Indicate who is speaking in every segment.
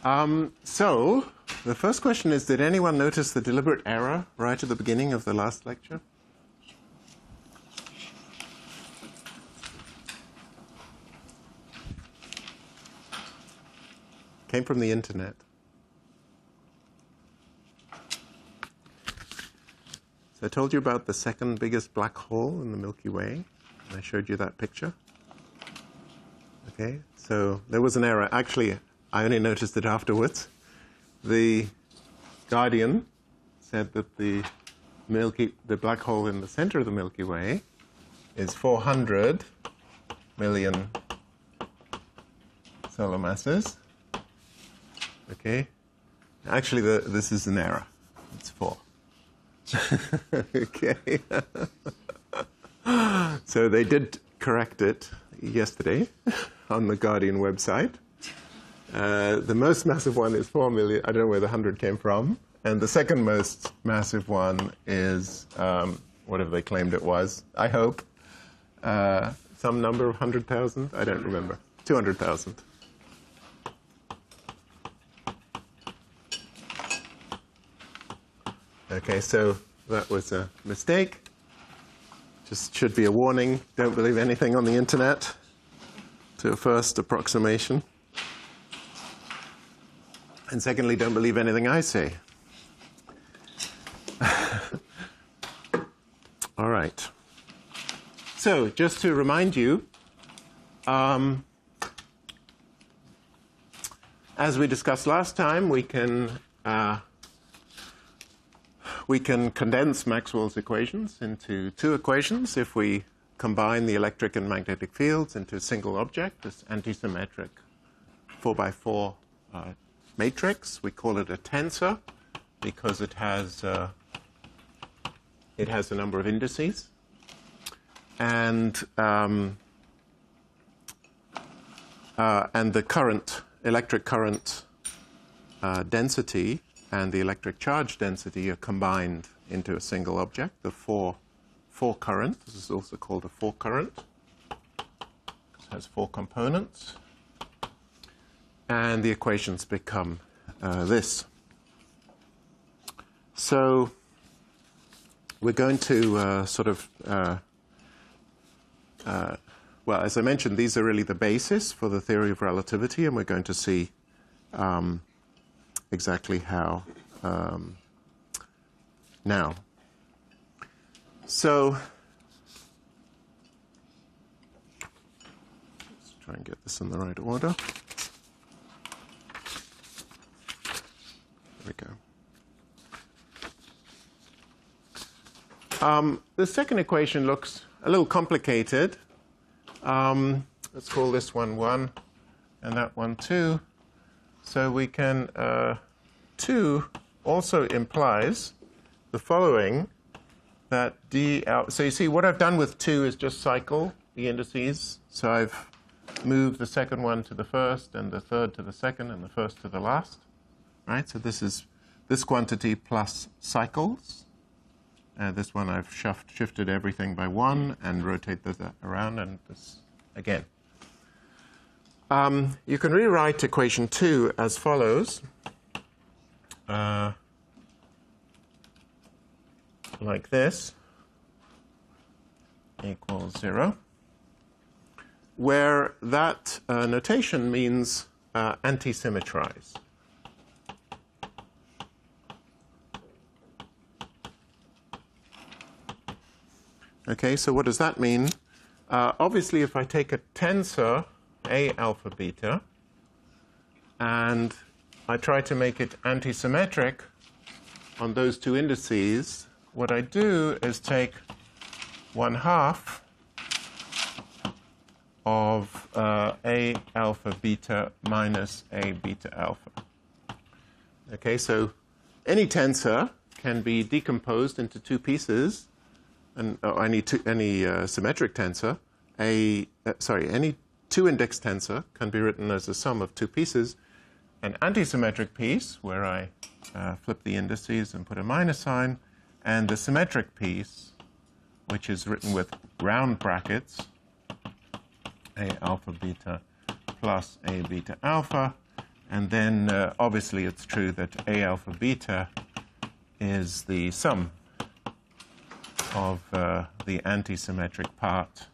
Speaker 1: So the first question is, did anyone notice the deliberate error right at the beginning of the last lecture? Came from the internet. So I told you about the second biggest black hole in the Milky Way, and I showed you that picture. Okay, so there was an error. Actually, I only noticed it afterwards. The Guardian said that the black hole in the center of the Milky Way is 400 million solar masses. Okay, actually, this is an error. It's 4. Okay. So they did correct it yesterday on the Guardian website. The most massive one is 4 million. I don't know where the 100 came from. And the second most massive one is, whatever they claimed it was, I hope, some number of 100,000. I don't remember. 200,000. Okay, so that was a mistake. Just should be a warning. Don't believe anything on the internet to a first approximation. And secondly, don't believe anything I say. All right. So just to remind you, as we discussed last time, we can condense Maxwell's equations into 2 equations if we combine the electric and magnetic fields into a single object, this antisymmetric 4x4 matrix. We call it a tensor because it has a number of indices. And the electric current density and the electric charge density are combined into a single object, the 4 current. This is also called a 4 current. It has 4 components. And the equations become this. So we're going to well, as I mentioned, these are really the basis for the theory of relativity, and we're going to see exactly how now. So let's try and get this in the right order. There we go. The second equation looks a little complicated. Let's call this one 1 and that one 2. So we can, 2 also implies the following, that dl. So you see, what I've done with 2 is just cycle the indices. So I've moved the second one to the first, and the third to the second, and the first to the last. Right? So this is this quantity plus cycles. This one I've shifted everything by 1 and rotate this around, and this again. You can rewrite equation 2 as follows. Like this, equals 0, where that notation means anti-symmetrize. Okay, so what does that mean? Obviously, if I take a tensor, A alpha beta, and I try to make it anti-symmetric on those 2 indices, what I do is take 1/2 of A alpha beta minus A beta alpha. Okay, so any tensor can be decomposed into 2 pieces, and any symmetric tensor. Any 2-index tensor can be written as a sum of 2 pieces. An anti-symmetric piece, where I flip the indices and put a minus sign, and the symmetric piece, which is written with round brackets, A alpha beta plus A beta alpha, And then obviously it's true that A alpha beta is the sum of the antisymmetric part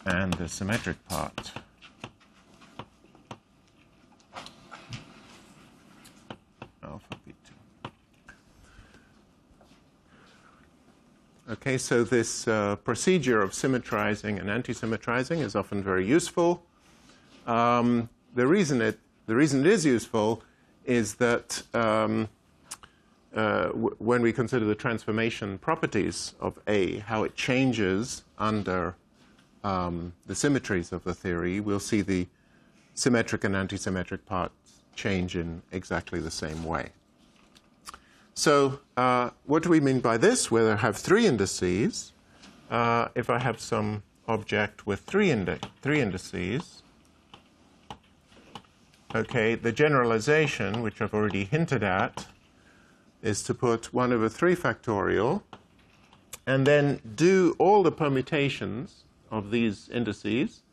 Speaker 1: and the symmetric part. Alpha beta. Okay, so this procedure of symmetrizing and antisymmetrizing is often very useful. The reason it is useful is that when we consider the transformation properties of A, how it changes under the symmetries of the theory, we'll see the symmetric and antisymmetric parts change in exactly the same way. So what do we mean by this? Where I have three indices, if I have some object with three indices, okay, the generalization, which I've already hinted at, is to put 1 over 3 factorial and then do all the permutations of these indices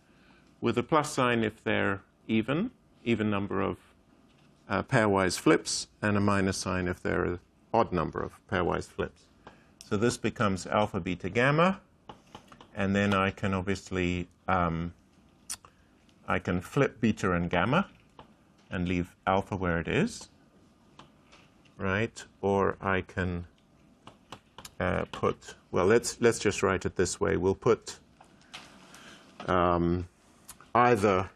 Speaker 1: with a plus sign if they're even number of pairwise flips, and a minus sign if they're an odd number of pairwise flips. So this becomes alpha, beta, gamma, and then I can obviously I can flip beta and gamma and leave alpha where it is, right? Or I can put, well, let's just write it this way. We'll put either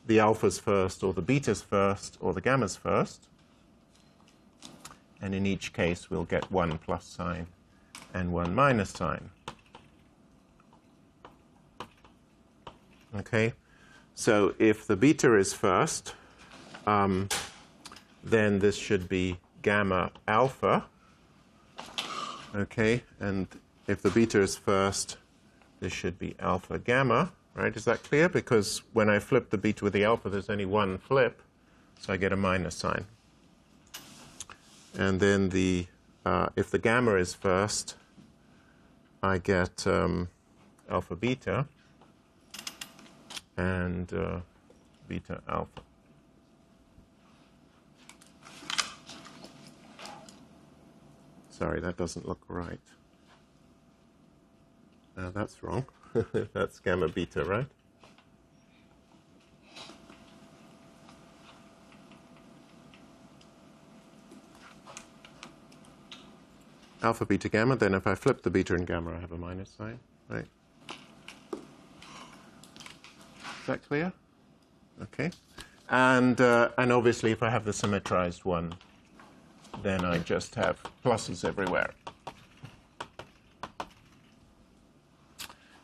Speaker 1: the alphas first, or the betas first, or the gammas first. And in each case, we'll get one plus sign and one minus sign. Okay? So if the beta is first, then this should be gamma alpha. Okay? And if the beta is first, this should be alpha gamma. Right? Is that clear? Because when I flip the beta with the alpha, there's only one flip, so I get a minus sign. And then the if the gamma is first, I get alpha beta and beta alpha. Sorry, that doesn't look right. That's wrong. That's gamma beta, right? Alpha, beta, gamma. Then if I flip the beta and gamma, I have a minus sign, right? Is that clear? Okay. And obviously, if I have the symmetrized one, then I just have pluses everywhere.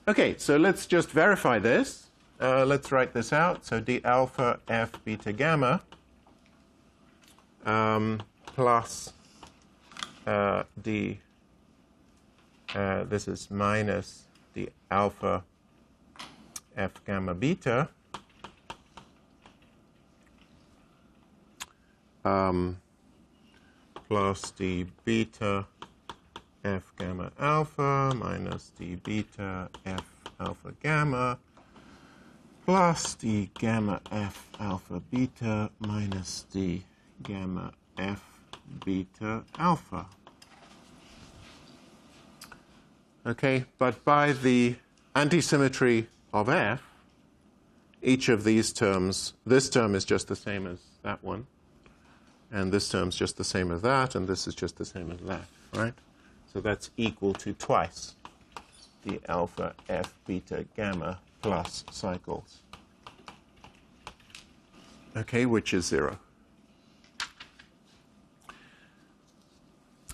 Speaker 1: Okay, so let's just verify this. Let's write this out. So d alpha f beta gamma plus d, this is minus d alpha f gamma beta plus d beta f gamma alpha minus d beta f alpha gamma plus d gamma f alpha beta minus d gamma f beta alpha. Okay, but by the antisymmetry of f, each of these terms, this term is just the same as that one, and this term is just the same as that, and this is just the same as that, right? So that's equal to twice the alpha f beta gamma plus cycles. Okay, which is 0.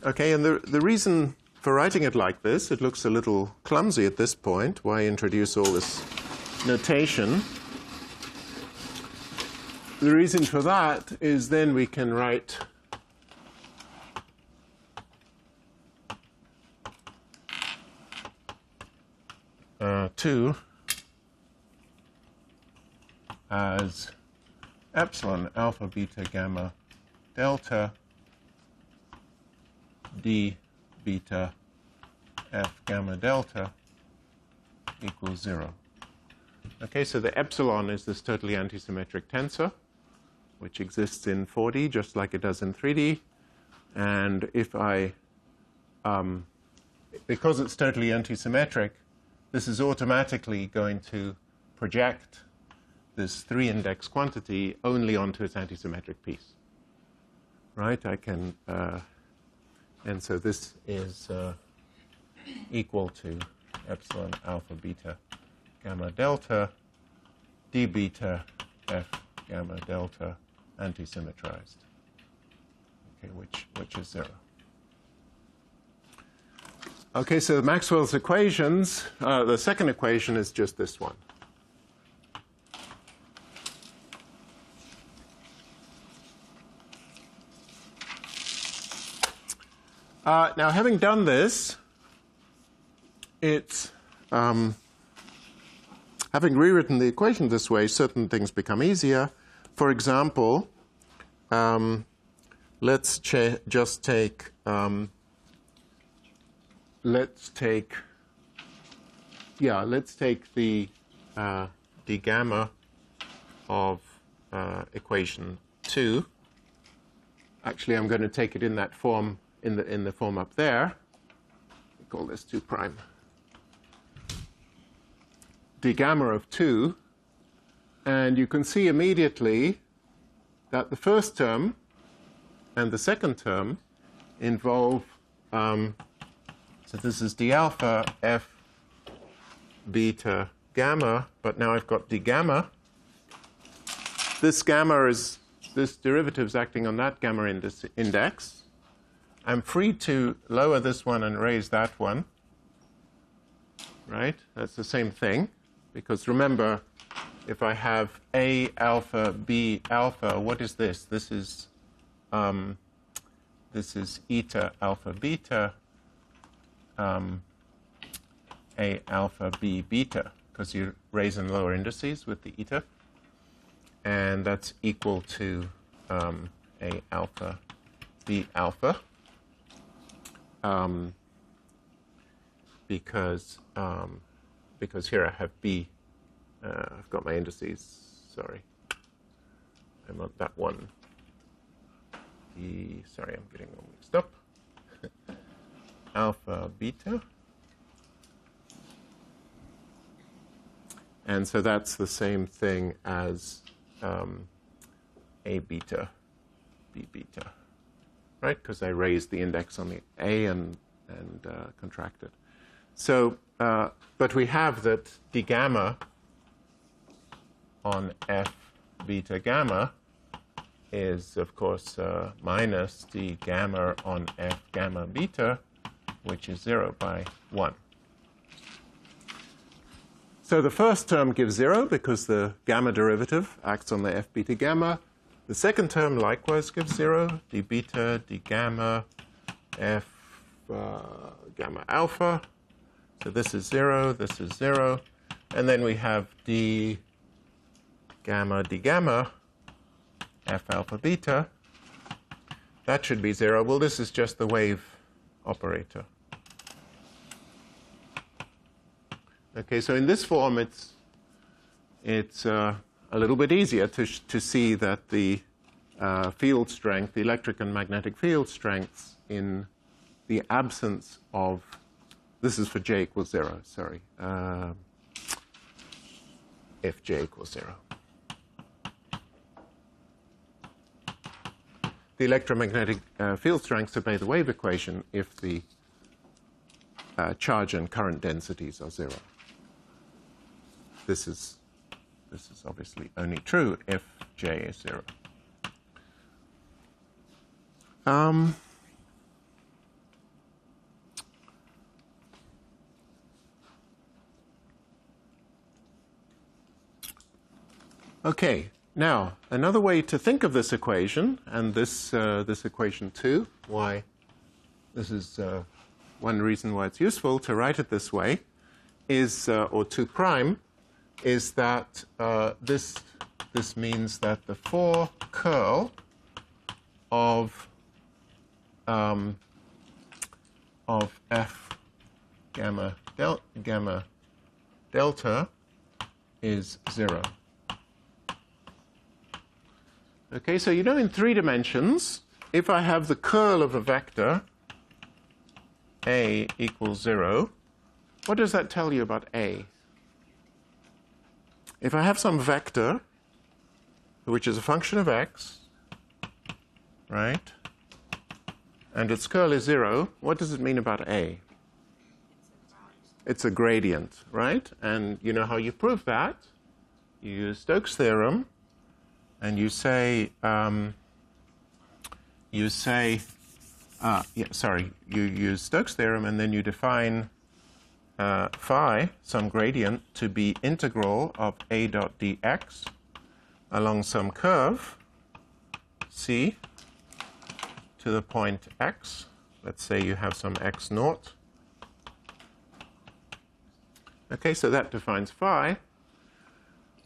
Speaker 1: Okay, and the reason for writing it like this, it looks a little clumsy at this point. Why introduce all this notation? The reason for that is then we can write two as epsilon alpha beta gamma delta d beta f gamma delta equals 0. Okay, so the epsilon is this totally antisymmetric tensor, which exists in 4D just like it does in 3D. And if I, because it's totally antisymmetric, this is automatically going to project this 3-index quantity only onto its antisymmetric piece. Right? I can, and so this is equal to epsilon alpha beta gamma delta d beta f gamma delta antisymmetrized. Okay, which is 0. Okay, so Maxwell's equations, the second equation is just this one. Now, having done this, it's having rewritten the equation this way, certain things become easier. For example, let's just take the d gamma of equation 2. Actually, I'm going to take it in that form, in the form up there. We call this 2 prime. D gamma of 2, and you can see immediately that the first term and the second term involve, so this is d alpha f beta gamma, but now I've got d gamma. This gamma is, this derivative is acting on that gamma index. I'm free to lower this one and raise that one, right? That's the same thing, because remember, if I have A alpha, B alpha, what is this? This is eta alpha beta, A alpha, B beta, because you raise and lower indices with the eta. And that's equal to A alpha, B alpha, because here I have B. I've got my indices. Sorry, I want that one. Sorry, I'm getting all mixed up. Alpha beta. And so that's the same thing as A beta, B beta, right? Because I raised the index on the A and contracted. So, but we have that d gamma on f beta gamma is, of course, minus d gamma on f gamma beta, which is 0 by 1. So the first term gives 0 because the gamma derivative acts on the f beta gamma. The second term likewise gives 0, d beta, d gamma, f gamma alpha. So this is 0, this is 0. And then we have d gamma, f alpha beta. That should be 0. Well, this is just the wave operator. Okay, so in this form, it's a little bit easier to see that the field strength, the electric and magnetic field strengths in the absence of, this is for j equals 0, sorry, if j equals 0. The electromagnetic field strengths obey the wave equation if the charge and current densities are 0. This is obviously only true if j is 0. Okay, now another way to think of this equation, and this equation too, why this is one reason why it's useful to write it this way, is or 2 prime, is that this means that the 4 curl of f gamma delta is 0. Okay, so you know in 3 dimensions, if I have the curl of a vector, A equals 0, what does that tell you about A? If I have some vector, which is a function of x, right, and its curl is 0, what does it mean about A? It's a gradient, right? And you know how you prove that? You use Stokes' theorem, and you use Stokes' theorem, and then you define phi, some gradient, to be integral of A dot dx along some curve, C, to the point x. Let's say you have some x naught. Okay, so that defines phi,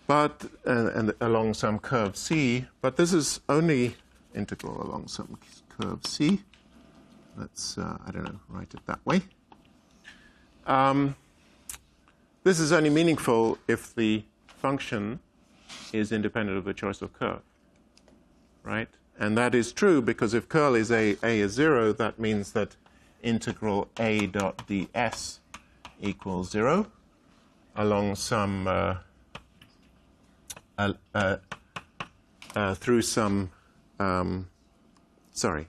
Speaker 1: but and along some curve C. But this is only integral along some curve C. Let's I don't know, write it that way. This is only meaningful if the function is independent of the choice of curve, right? And that is true because if curl is A is 0, that means that integral A dot ds equals 0 along some through some sorry.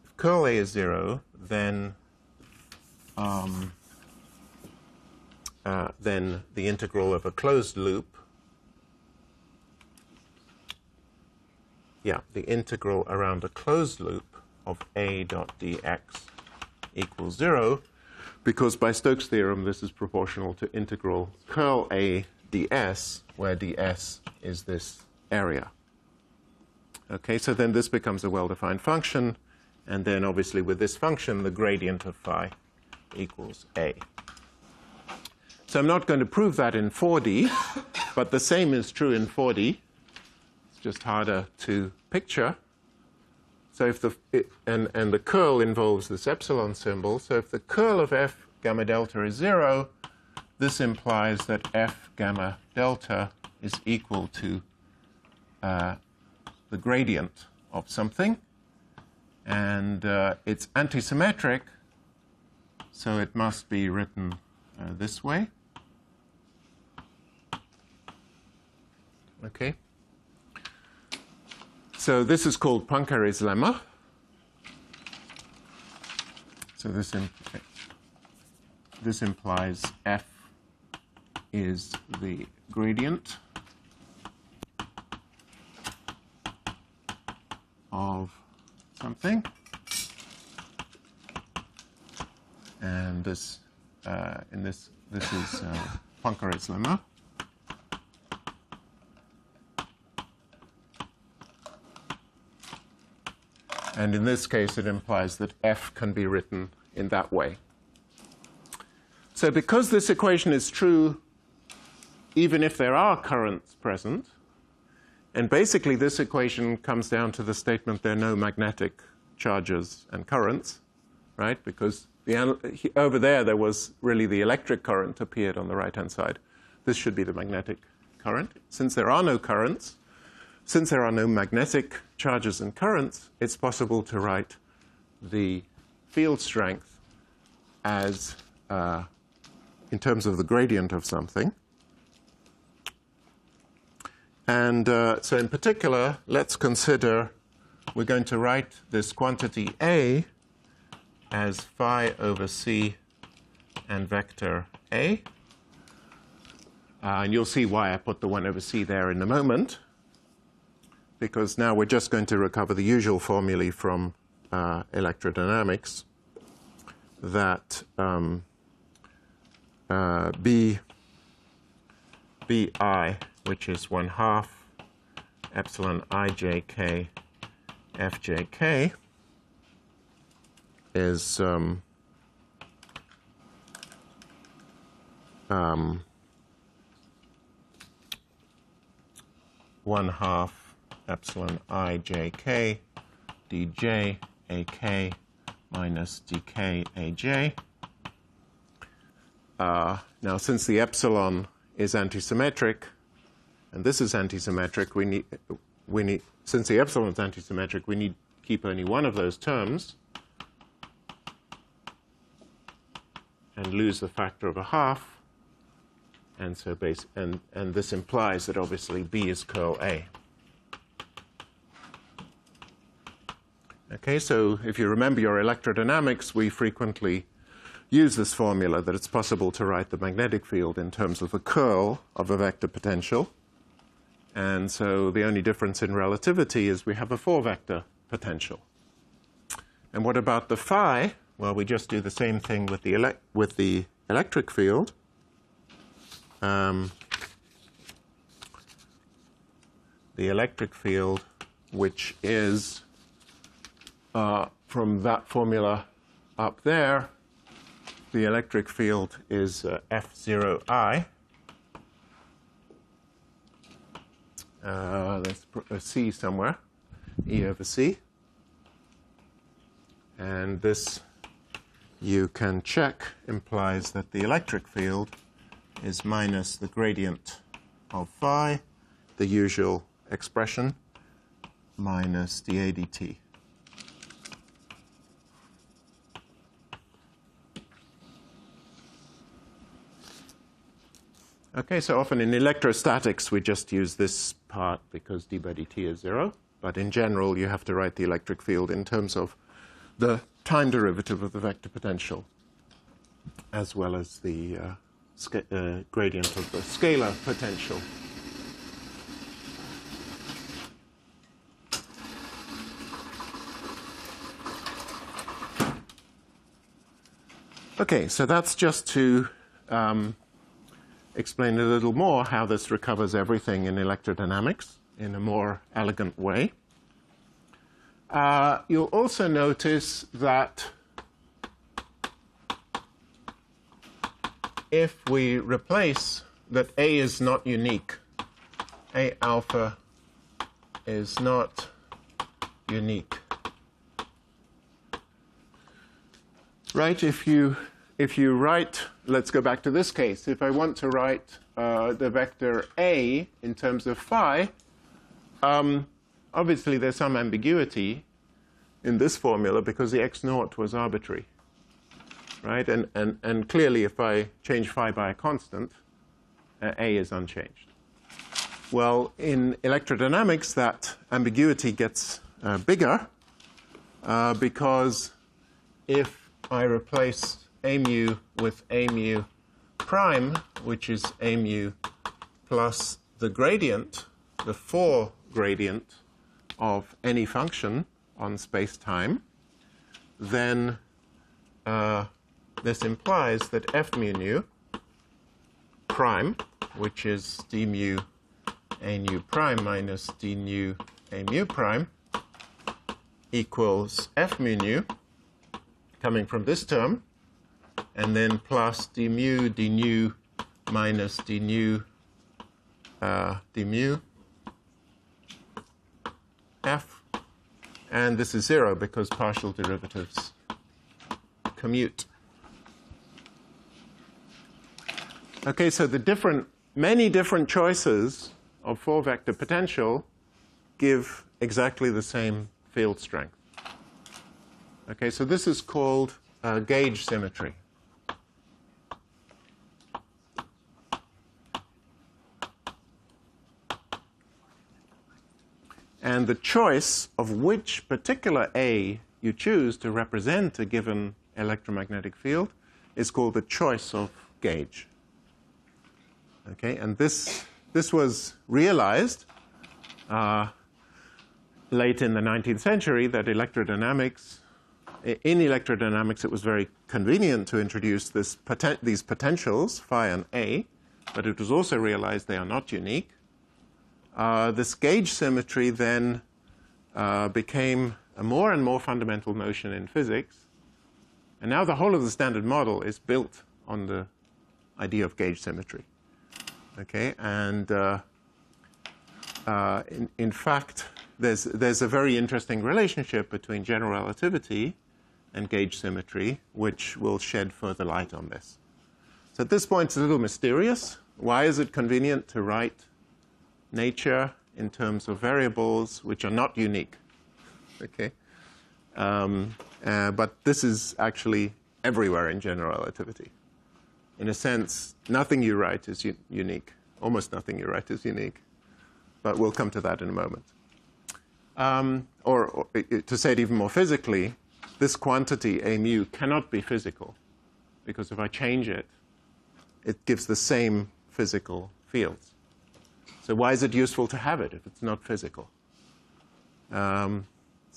Speaker 1: If curl A is 0, then the integral of a closed loop, the integral around a closed loop of A dot dx equals 0, because by Stokes' theorem this is proportional to integral curl A ds, where ds is this area. Okay, so then this becomes a well-defined function, and then obviously with this function the gradient of phi equals A. So I'm not going to prove that in 4D, but the same is true in 4D. It's just harder to picture. So if and the curl involves this epsilon symbol, so if the curl of f gamma delta is 0, this implies that f gamma delta is equal to the gradient of something, and it's antisymmetric, so it must be written this way. Okay. So this is called Poincaré's lemma. So this implies f is the gradient of something, and this this is Poincaré's lemma. And in this case, it implies that f can be written in that way. So because this equation is true even if there are currents present, and basically this equation comes down to the statement there are no magnetic charges and currents, right? Because over there was really the electric current appeared on the right-hand side. This should be the magnetic current. Since there are no currents, since there are no magnetic charges and currents, it's possible to write the field strength as in terms of the gradient of something. And so in particular, let's consider we're going to write this quantity A as phi over c and vector A. And you'll see why I put the 1 over c there in a moment, because now we're just going to recover the usual formulae from electrodynamics, that Bi, which is 1/2 epsilon ijk fjk, is 1/2 epsilon ijk dj ak minus dk aj. Now, since the epsilon is antisymmetric, and this is antisymmetric, we need, since the epsilon is antisymmetric, we need to keep only one of those terms and lose the factor of a half. And so and this implies that obviously B is curl A. Okay, so if you remember your electrodynamics, we frequently use this formula that it's possible to write the magnetic field in terms of the curl of a vector potential. And so the only difference in relativity is we have a 4-vector potential. And what about the phi? Well, we just do the same thing with the electric field. The electric field, which is from that formula up there, the electric field is F0I. Let's put a C somewhere, E over C. And this, you can check, implies that the electric field is minus the gradient of phi, the usual expression, minus dA dt. Okay, so often in electrostatics we just use this part because d by dt is 0. But in general you have to write the electric field in terms of the time derivative of the vector potential as well as the gradient of the scalar potential. Okay, so that's just to explain a little more how this recovers everything in electrodynamics in a more elegant way. You'll also notice that if we replace that A is not unique, A alpha is not unique. Right? If you write, let's go back to this case. If I want to write the vector A in terms of phi, obviously there's some ambiguity in this formula because the x naught was arbitrary. Right? And clearly if I change phi by a constant, A is unchanged. Well, in electrodynamics, that ambiguity gets bigger because if I replace A mu with A mu prime, which is A mu plus the gradient, the 4 gradient of any function on space-time, then this implies that F mu nu prime, which is d mu A nu prime minus d nu A mu prime, equals F mu nu, coming from this term, and then plus d mu d nu minus d nu d mu f, and this is 0 because partial derivatives commute. Okay, so the many different choices of 4-vector potential give exactly the same field strength. Okay, so this is called gauge symmetry. And the choice of which particular A you choose to represent a given electromagnetic field is called the choice of gauge. Okay, and this was realized late in the 19th century that in electrodynamics it was very convenient to introduce these potentials, phi and A, but it was also realized they are not unique. This gauge symmetry then became a more and more fundamental notion in physics, and now the whole of the Standard Model is built on the idea of gauge symmetry. Okay, and in fact, there's a very interesting relationship between general relativity and gauge symmetry, which will shed further light on this. So at this point, it's a little mysterious. Why is it convenient to write nature in terms of variables which are not unique. Okay? But this is actually everywhere in general relativity. In a sense, nothing you write is unique. Almost nothing you write is unique. But we'll come to that in a moment. Or to say it even more physically, this quantity, a mu, cannot be physical. Because if I change it, it gives the same physical fields. So why is it useful to have it if it's not physical? So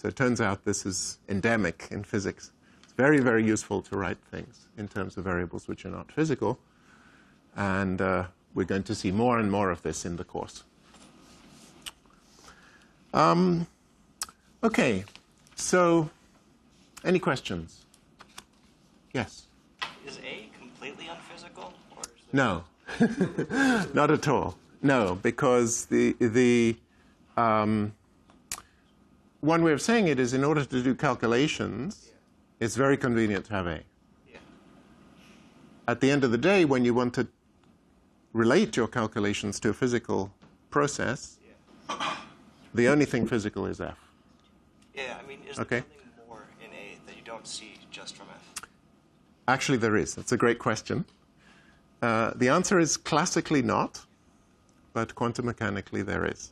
Speaker 1: it turns out this is endemic in physics. It's very, very useful to write things in terms of variables which are not physical. And we're going to see more and more of this in the course. Okay, so any questions? Yes?
Speaker 2: Is A completely unphysical? Or is
Speaker 1: No, not at all. No, because the one way of saying it is in order to do calculations, it's very convenient to have A.
Speaker 2: Yeah.
Speaker 1: At the end of the day, when you want to relate your calculations to a physical process, the only thing physical is F.
Speaker 2: Yeah, I mean, is
Speaker 1: Okay.
Speaker 2: there something more in A that you don't see just from F?
Speaker 1: Actually, there is. That's a great question. The answer is classically not, but quantum mechanically there is.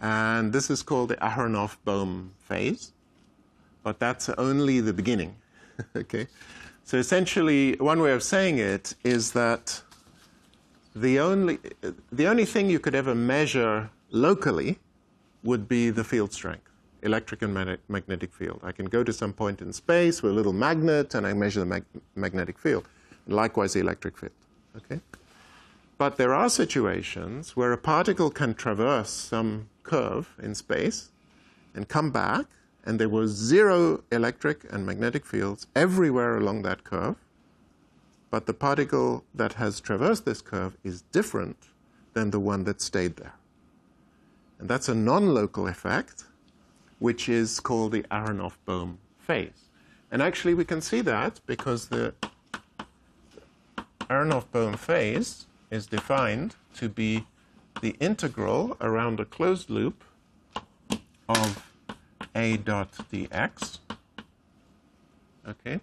Speaker 1: And this is called the Aharonov-Bohm phase, but that's only the beginning. Okay? So essentially, one way of saying it is that the only thing you could ever measure locally would be the field strength, electric and magnetic field. I can go to some point in space with a little magnet, and I measure the magnetic field. Likewise, the electric field. Okay? But there are situations where a particle can traverse some curve in space and come back, and there was zero electric and magnetic fields everywhere along that curve, but the particle that has traversed this curve is different than the one that stayed there. And that's a non-local effect, which is called the Aharonov-Bohm phase. And actually we can see that because the Aharonov-Bohm phase is defined to be the integral around a closed loop of A dot dx. Okay?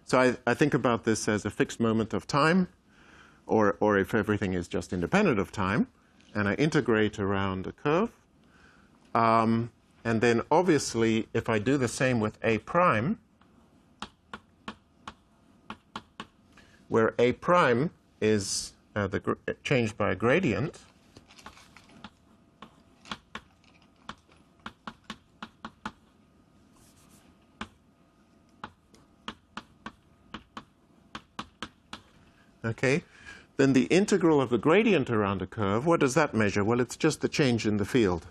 Speaker 1: So I think about this as a fixed moment of time, or if everything is just independent of time, and I integrate around a curve. And then obviously, if I do the same with A prime, where A prime is changed by a gradient, okay, then the integral of the gradient around a curve, what does that measure? Well, it's just the change in the field,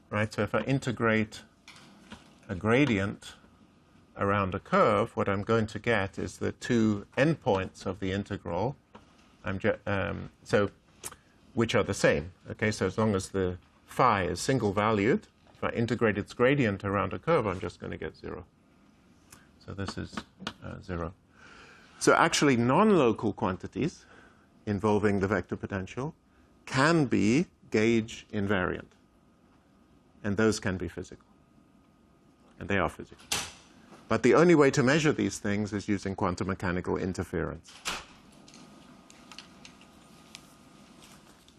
Speaker 1: right? So if I integrate a gradient around a curve, what I'm going to get is the two endpoints of the integral, which are the same. Okay, so as long as the phi is single valued, if I integrate its gradient around a curve, I'm just going to get 0. So this is 0. So actually, non-local quantities involving the vector potential can be gauge invariant. And those can be physical. And they are physical. But the only way to measure these things is using quantum mechanical interference.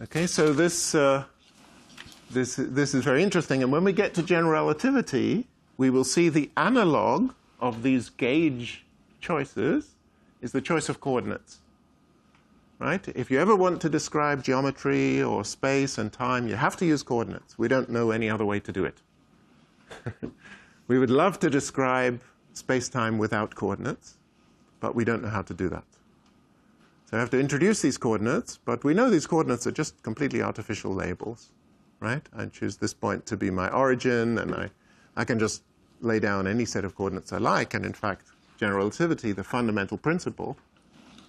Speaker 1: Okay, so this is very interesting. And when we get to general relativity, we will see the analog of these gauge choices is the choice of coordinates. Right? If you ever want to describe geometry or space and time, you have to use coordinates. We don't know any other way to do it. We would love to describe space-time without coordinates, but we don't know how to do that. So I have to introduce these coordinates, but we know these coordinates are just completely artificial labels. Right? I choose this point to be my origin, and I can just lay down any set of coordinates I like, and in fact, general relativity, the fundamental principle,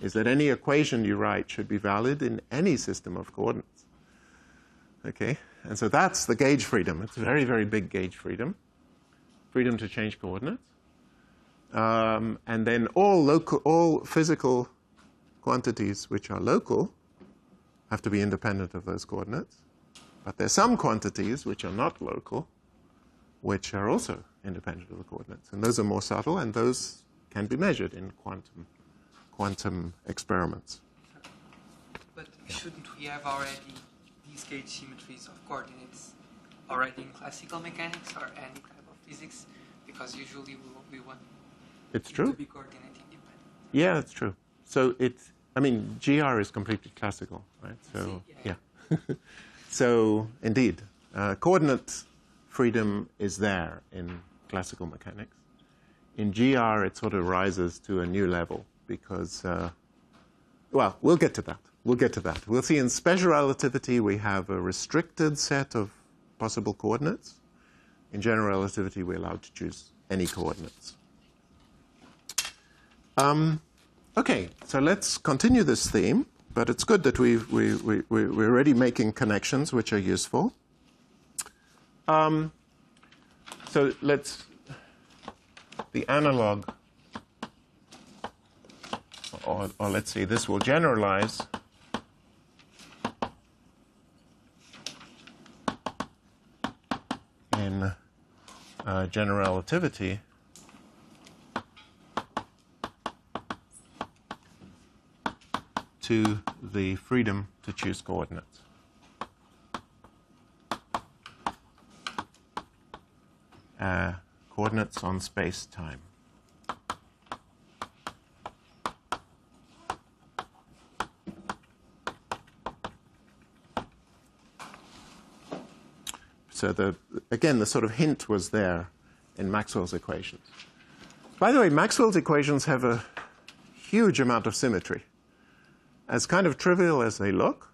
Speaker 1: is that any equation you write should be valid in any system of coordinates. Okay? And so that's the gauge freedom. It's a very, very big gauge freedom. Freedom to change coordinates. And then all physical quantities which are local have to be independent of those coordinates. But there's some quantities which are not local, which are also independent of the coordinates. And those are more subtle, and those can be measured in quantum experiments.
Speaker 3: But shouldn't we have already these gauge symmetries of coordinates already in classical mechanics or any type of physics? Because usually we want
Speaker 1: It's
Speaker 3: it
Speaker 1: true.
Speaker 3: to be coordinate independent.
Speaker 1: Yeah, it's true. So it's, I mean, GR is completely classical, right? So, yeah. So, indeed, coordinate freedom is there in classical mechanics. In GR, it sort of rises to a new level because, well, we'll get to that. We'll get to that. We'll see in special relativity we have a restricted set of possible coordinates. In general relativity, we're allowed to choose any coordinates. Okay, so let's continue this theme, but it's good that we're already making connections which are useful. So let's, the analog, or let's see, this will generalize in general relativity to the freedom to choose coordinates. Coordinates on space-time. So again, the sort of hint was there in Maxwell's equations. By the way, Maxwell's equations have a huge amount of symmetry. As kind of trivial as they look,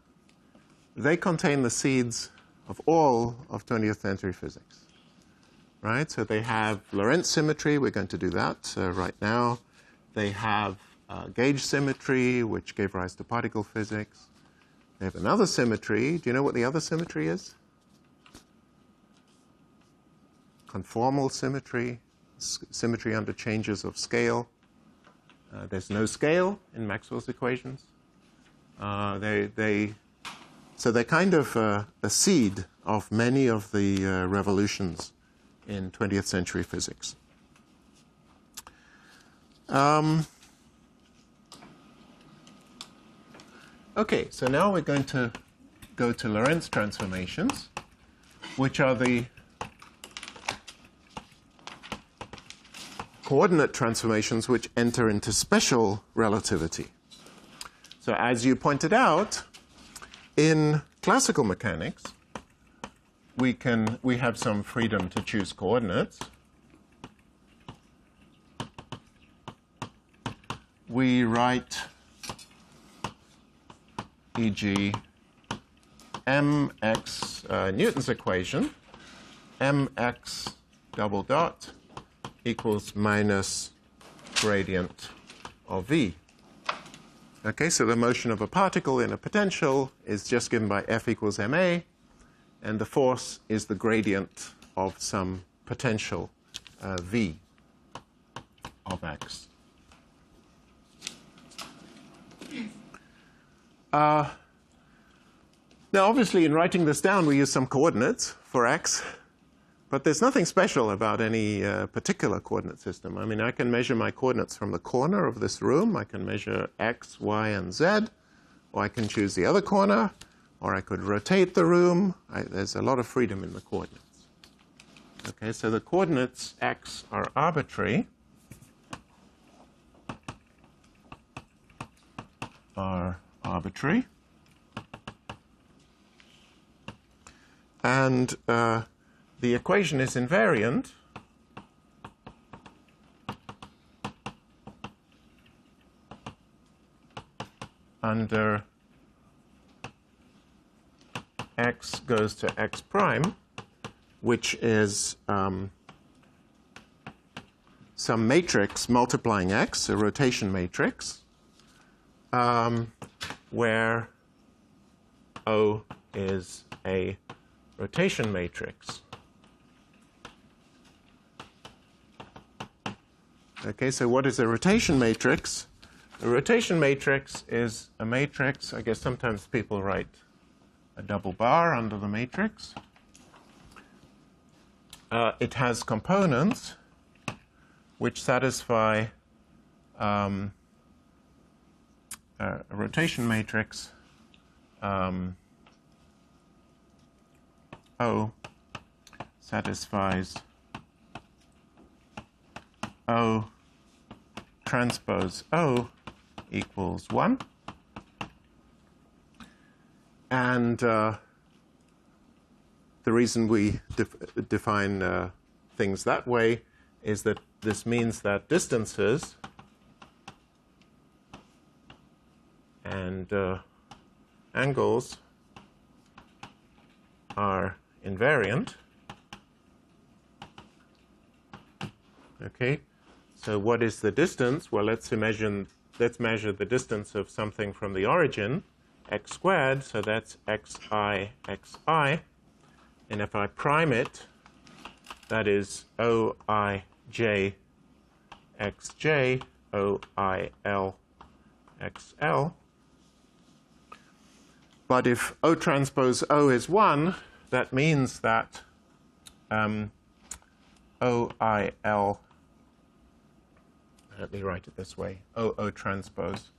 Speaker 1: they contain the seeds of all of 20th century physics. Right? So they have Lorentz symmetry. We're going to do that right now. They have gauge symmetry, which gave rise to particle physics. They have another symmetry. Do you know what the other symmetry is? Conformal symmetry, symmetry under changes of scale. There's no scale in Maxwell's equations. So they're kind of a seed of many of the revolutions in 20th century physics. Okay, so now we're going to go to Lorentz transformations, which are the coordinate transformations which enter into special relativity. So as you pointed out, in classical mechanics, we have some freedom to choose coordinates. We write, e.g., mx, Newton's equation, mx double dot equals minus gradient of v. Okay, so the motion of a particle in a potential is just given by F equals ma, and the force is the gradient of some potential v of x. Now, obviously, in writing this down, we use some coordinates for x, but there's nothing special about any particular coordinate system. I mean, I can measure my coordinates from the corner of this room. I can measure x, y, and z, or I can choose the other corner, or I could rotate the room. There's a lot of freedom in the coordinates. Okay, so the coordinates x are arbitrary. And the equation is invariant under x goes to x prime, which is some matrix multiplying x, a rotation matrix, where O is a rotation matrix. Okay, so what is a rotation matrix? A rotation matrix is a matrix. I guess sometimes people write a double bar under the matrix. It has components which satisfy a rotation matrix O satisfies O transpose O equals 1. And the reason we define things that way is that this means that distances and angles are invariant. Okay, so what is the distance? Well, let's measure the distance of something from the origin, x squared, so that's xi, xi. And if I prime it, that is oij xj, oil xl. But if O transpose O is 1, that means that OIL, let me write it this way, O transpose,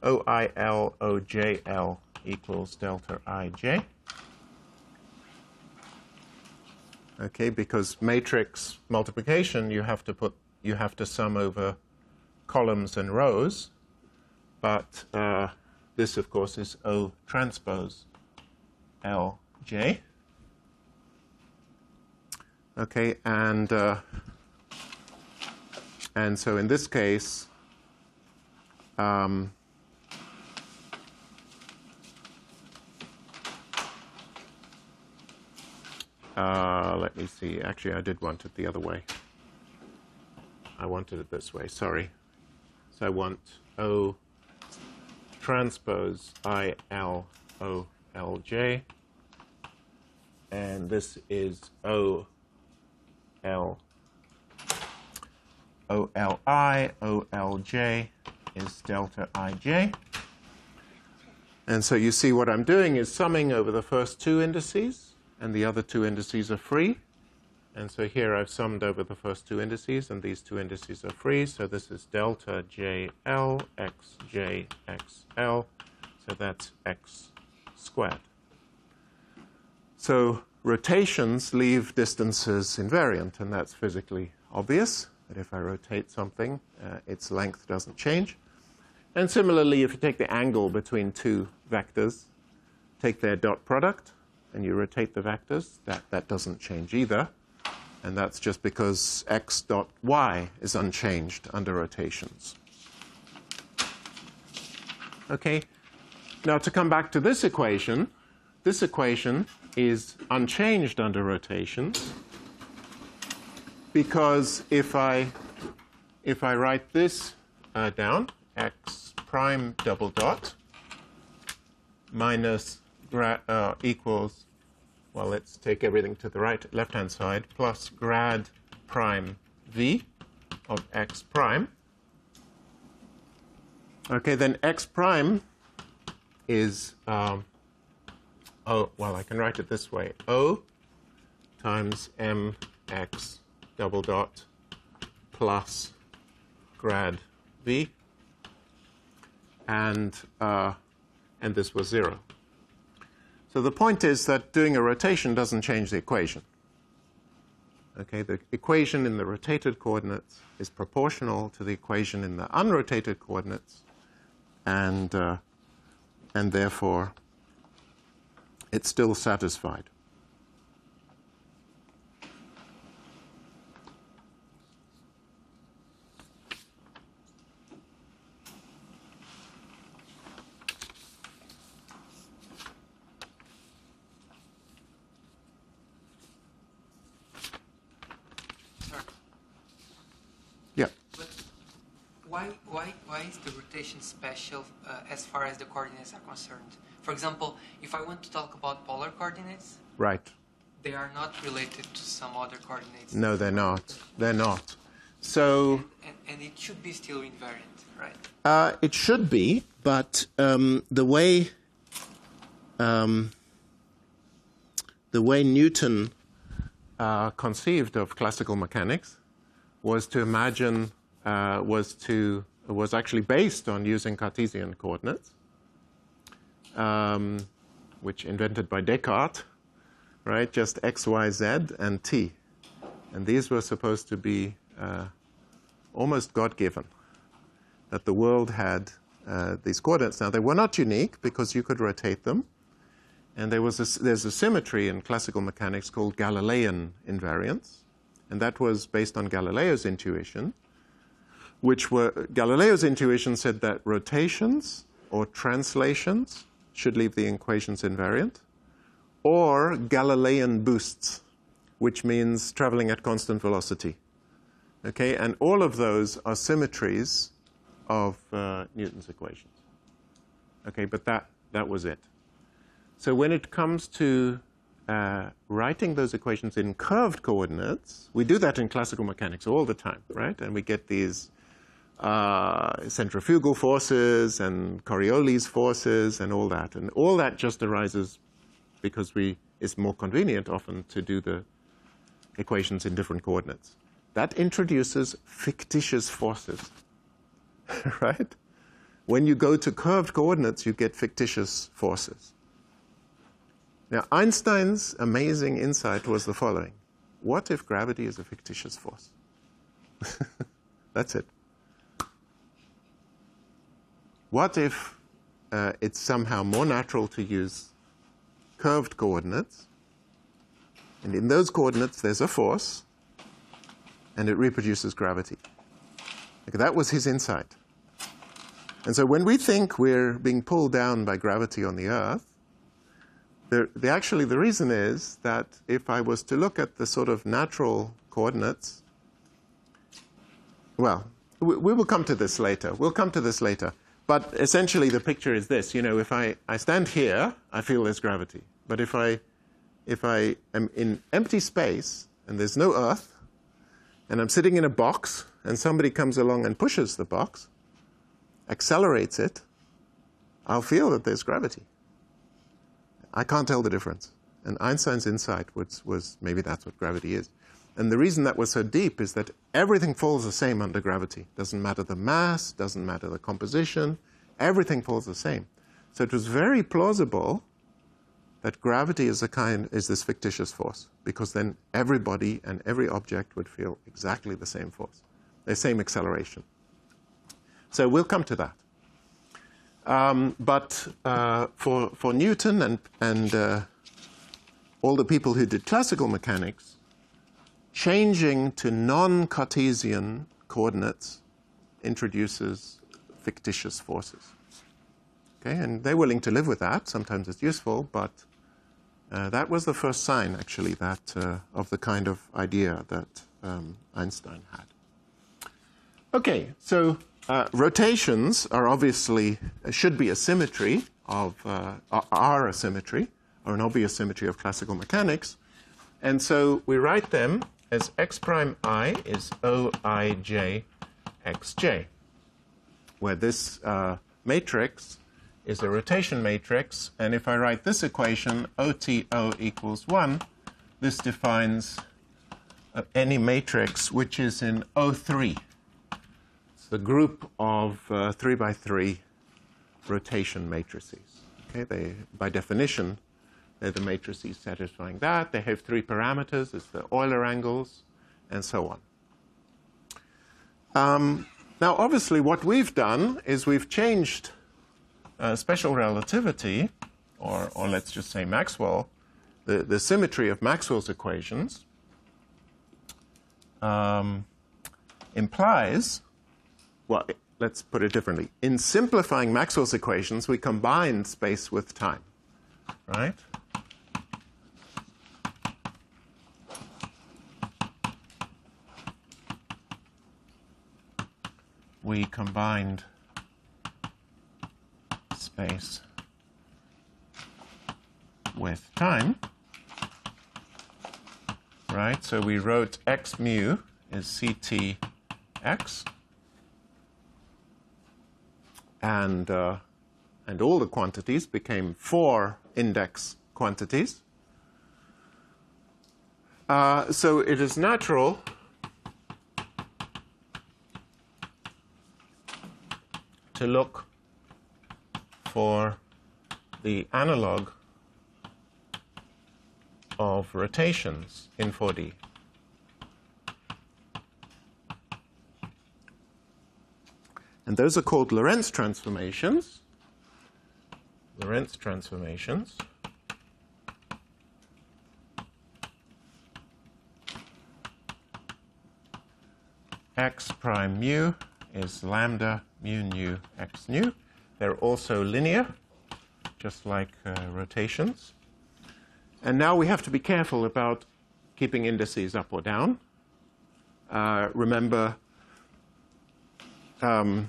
Speaker 1: OIL OJL equals delta IJ. Okay, because matrix multiplication, you have to sum over columns and rows, but this, of course, is O transpose LJ. Okay, and so in this case, let me see. Actually, I did want it the other way. I wanted it this way. Sorry. So I want O transpose IL OLJ, and this is OLI OLJ is delta IJ. And so you see what I'm doing is summing over the first two indices, and the other two indices are free. And so here I've summed over the first two indices, and these two indices are free. So this is delta JL xj xl. So that's x squared. So rotations leave distances invariant, and that's physically obvious. That if I rotate something, its length doesn't change. And similarly, if you take the angle between two vectors, take their dot product, and you rotate the vectors, that doesn't change either. And that's just because x dot y is unchanged under rotations. Okay. Now to come back to this equation is unchanged under rotations, because if I write this down, x prime double dot minus equals, well, let's take everything to the left-hand side, plus grad prime v of x prime. Okay, then x prime is, well, I can write it this way, O times mx double dot plus grad v, and this was 0. So the point is that doing a rotation doesn't change the equation. Okay, the equation in the rotated coordinates is proportional to the equation in the unrotated coordinates, and therefore it's still satisfied.
Speaker 3: Why is the rotation special as far as the coordinates are concerned? For example, if I want to talk about polar coordinates,
Speaker 1: right,
Speaker 3: they are not related to some other coordinates.
Speaker 1: No, they're not. They're not. So
Speaker 3: And it should be still invariant, right?
Speaker 1: it should be, but the way Newton conceived of classical mechanics was to imagine was actually based on using Cartesian coordinates, which invented by Descartes, right? Just x, y, z, and t, and these were supposed to be almost God-given, that the world had these coordinates. Now, they were not unique because you could rotate them, and there's a symmetry in classical mechanics called Galilean invariance, and that was based on Galileo's intuition, Galileo's intuition said that rotations or translations should leave the equations invariant, or Galilean boosts, which means traveling at constant velocity. Okay, and all of those are symmetries of Newton's equations. Okay, but that was it. So when it comes to writing those equations in curved coordinates, we do that in classical mechanics all the time, right? And we get these centrifugal forces and Coriolis forces and all that. And all that just arises because it's more convenient often to do the equations in different coordinates. That introduces fictitious forces, right? When you go to curved coordinates, you get fictitious forces. Now, Einstein's amazing insight was the following. What if gravity is a fictitious force? That's it. What if it's somehow more natural to use curved coordinates, and in those coordinates there's a force, and it reproduces gravity? Okay, that was his insight. And so when we think we're being pulled down by gravity on the Earth, the reason is that if I was to look at the sort of natural coordinates, well, we will come to this later. We'll come to this later. But essentially the picture is this. You know, if I stand here, I feel there's gravity. But if I am in empty space and there's no Earth, and I'm sitting in a box, and somebody comes along and pushes the box, accelerates it, I'll feel that there's gravity. I can't tell the difference. And Einstein's insight was maybe that's what gravity is. And the reason that was so deep is that everything falls the same under gravity. Doesn't matter the mass, doesn't matter the composition, everything falls the same. So it was very plausible that gravity is this fictitious force, because then everybody and every object would feel exactly the same force, the same acceleration. So we'll come to that. But for Newton and all the people who did classical mechanics, changing to non-Cartesian coordinates introduces fictitious forces. Okay, and they're willing to live with that. Sometimes it's useful, but that was the first sign, actually, that of the kind of idea that Einstein had. Okay, so rotations are obviously should be a symmetry of are a symmetry, or an obvious symmetry of classical mechanics, and so we write them as x prime I is Oij xj, where this matrix is a rotation matrix, and if I write this equation, OTO equals 1, this defines any matrix which is in O3. It's the group of 3 by 3 rotation matrices. Okay, by definition, they're the matrices satisfying that. They have 3 parameters. It's the Euler angles, and so on. Now, obviously, what we've done is we've changed special relativity, or let's just say Maxwell, the symmetry of Maxwell's equations implies, well, let's put it differently. In simplifying Maxwell's equations, we combined space with time, right? We combined space with time, right? So we wrote x mu is ct x. And all the quantities became 4 index quantities. So it is natural to look for the analog of rotations in 4D. And those are called Lorentz transformations. Lorentz transformations. X prime mu is lambda mu nu x nu. They're also linear, just like rotations. And now we have to be careful about keeping indices up or down. Remember, so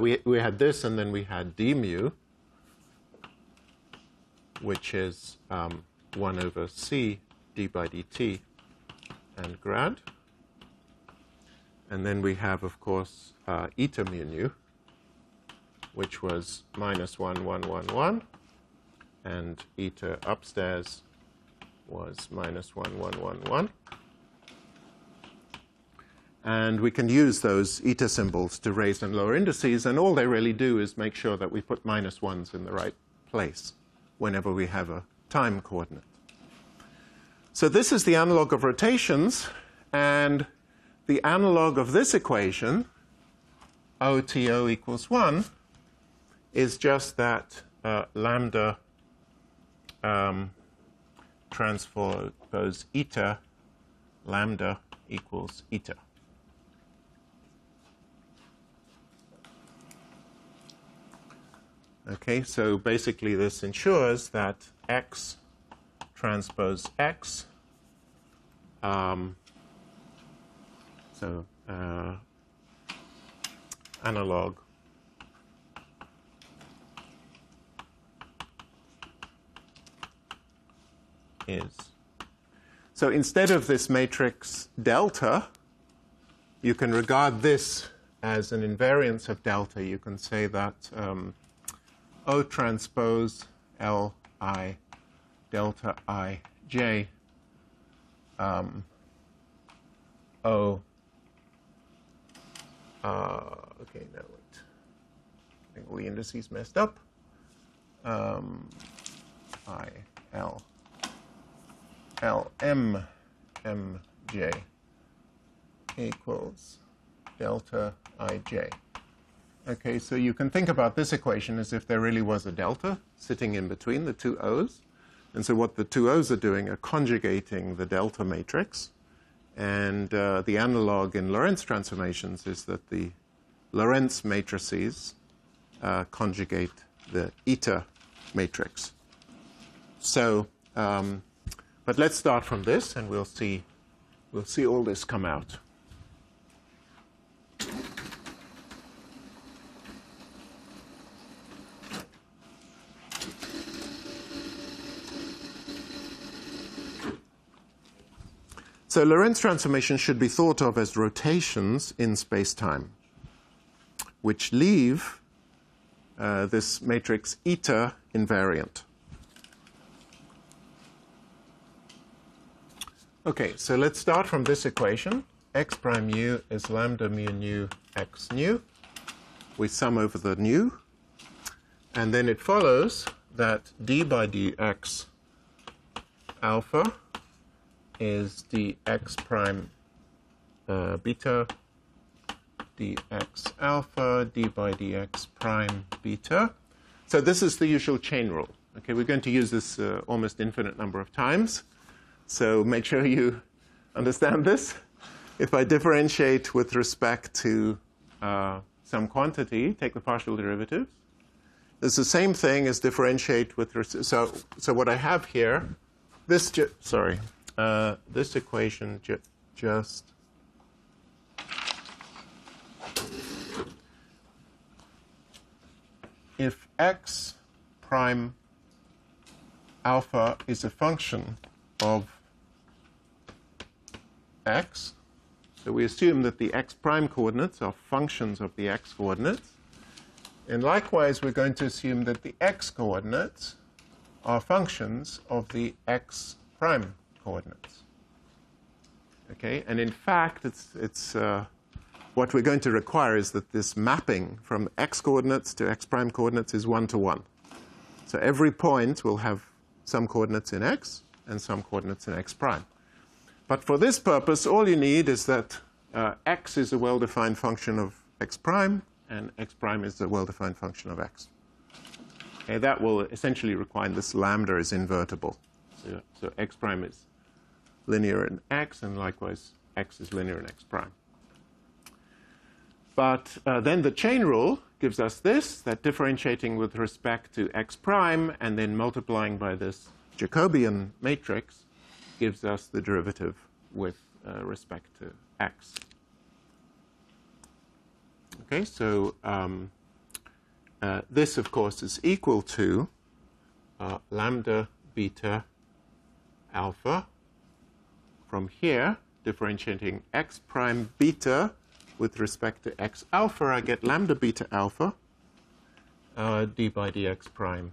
Speaker 1: we had this, and then we had d mu, which is 1 over c d by dt and grad. And then we have, of course, eta mu nu, which was minus 1, 1, 1, 1. And eta upstairs was minus 1, 1, 1, 1. And we can use those eta symbols to raise and lower indices, and all they really do is make sure that we put minus 1s in the right place whenever we have a time coordinate. So this is the analog of rotations, and the analog of this equation, OTO equals 1, is just that lambda transpose eta, lambda equals eta. Okay, so basically this ensures that x transpose x, analog is. So instead of this matrix delta, you can regard this as an invariance of delta. You can say that O transpose Li delta Ij O. Okay, now what? I think all the indices messed up. I L L M M J equals delta Ij. Okay, so you can think about this equation as if there really was a delta sitting in between the two O's. And so what the two O's are doing are conjugating the delta matrix. And the analog in Lorentz transformations is that the Lorentz matrices conjugate the eta matrix. So, but let's start from this, and we'll see all this come out. So Lorentz transformations should be thought of as rotations in space-time, which leave this matrix eta invariant. Okay, so let's start from this equation. X prime mu is lambda mu nu x nu. We sum over the nu. And then it follows that d by dx alpha is dx prime beta dx alpha d by dx prime beta. So this is the usual chain rule. Okay, we're going to use this almost infinite number of times. So make sure you understand this. If I differentiate with respect to some quantity, take the partial derivatives. It's the same thing as differentiate with so what I have here, this this equation just if x prime alpha is a function of x, So we assume that the x prime coordinates are functions of the x coordinates. And likewise, we're going to assume that the x coordinates are functions of the x prime coordinates. Okay, and in fact, what we're going to require is that this mapping from x coordinates to x prime coordinates is 1-to-1. So every point will have some coordinates in x and some coordinates in x prime. But for this purpose, all you need is that x is a well-defined function of x prime, and x prime is a well-defined function of x. Okay, that will essentially require this lambda is invertible. So x prime is linear in x, and likewise x is linear in x prime. But then the chain rule gives us this, that differentiating with respect to x prime and then multiplying by this Jacobian matrix gives us the derivative with respect to x. Okay, so this, of course, is equal to lambda beta alpha. From here, differentiating x prime beta with respect to x alpha, I get lambda beta alpha d by dx prime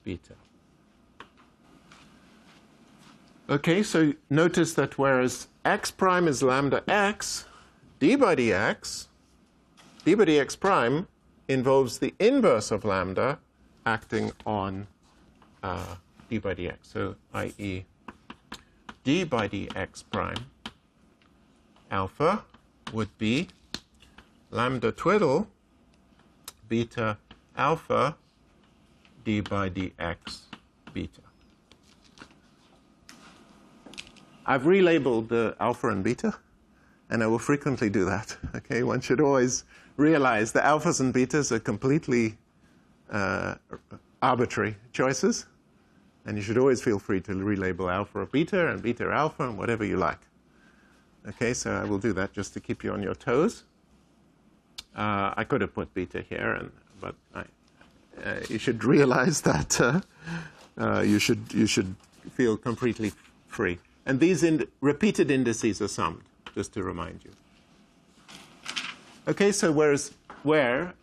Speaker 1: beta. Okay, so notice that whereas x prime is lambda x, d by dx prime involves the inverse of lambda acting on d by dx. So, i.e., d by dx prime alpha would be lambda twiddle beta alpha d by dx beta. I've relabeled the alpha and beta, and I will frequently do that. Okay, one should always realize that alphas and betas are completely arbitrary choices, and you should always feel free to relabel alpha or beta and beta alpha and whatever you like. Okay, so I will do that just to keep you on your toes. I could have put beta here, but you should realize that you should feel completely free. And these repeated indices are summed, just to remind you. Okay, so where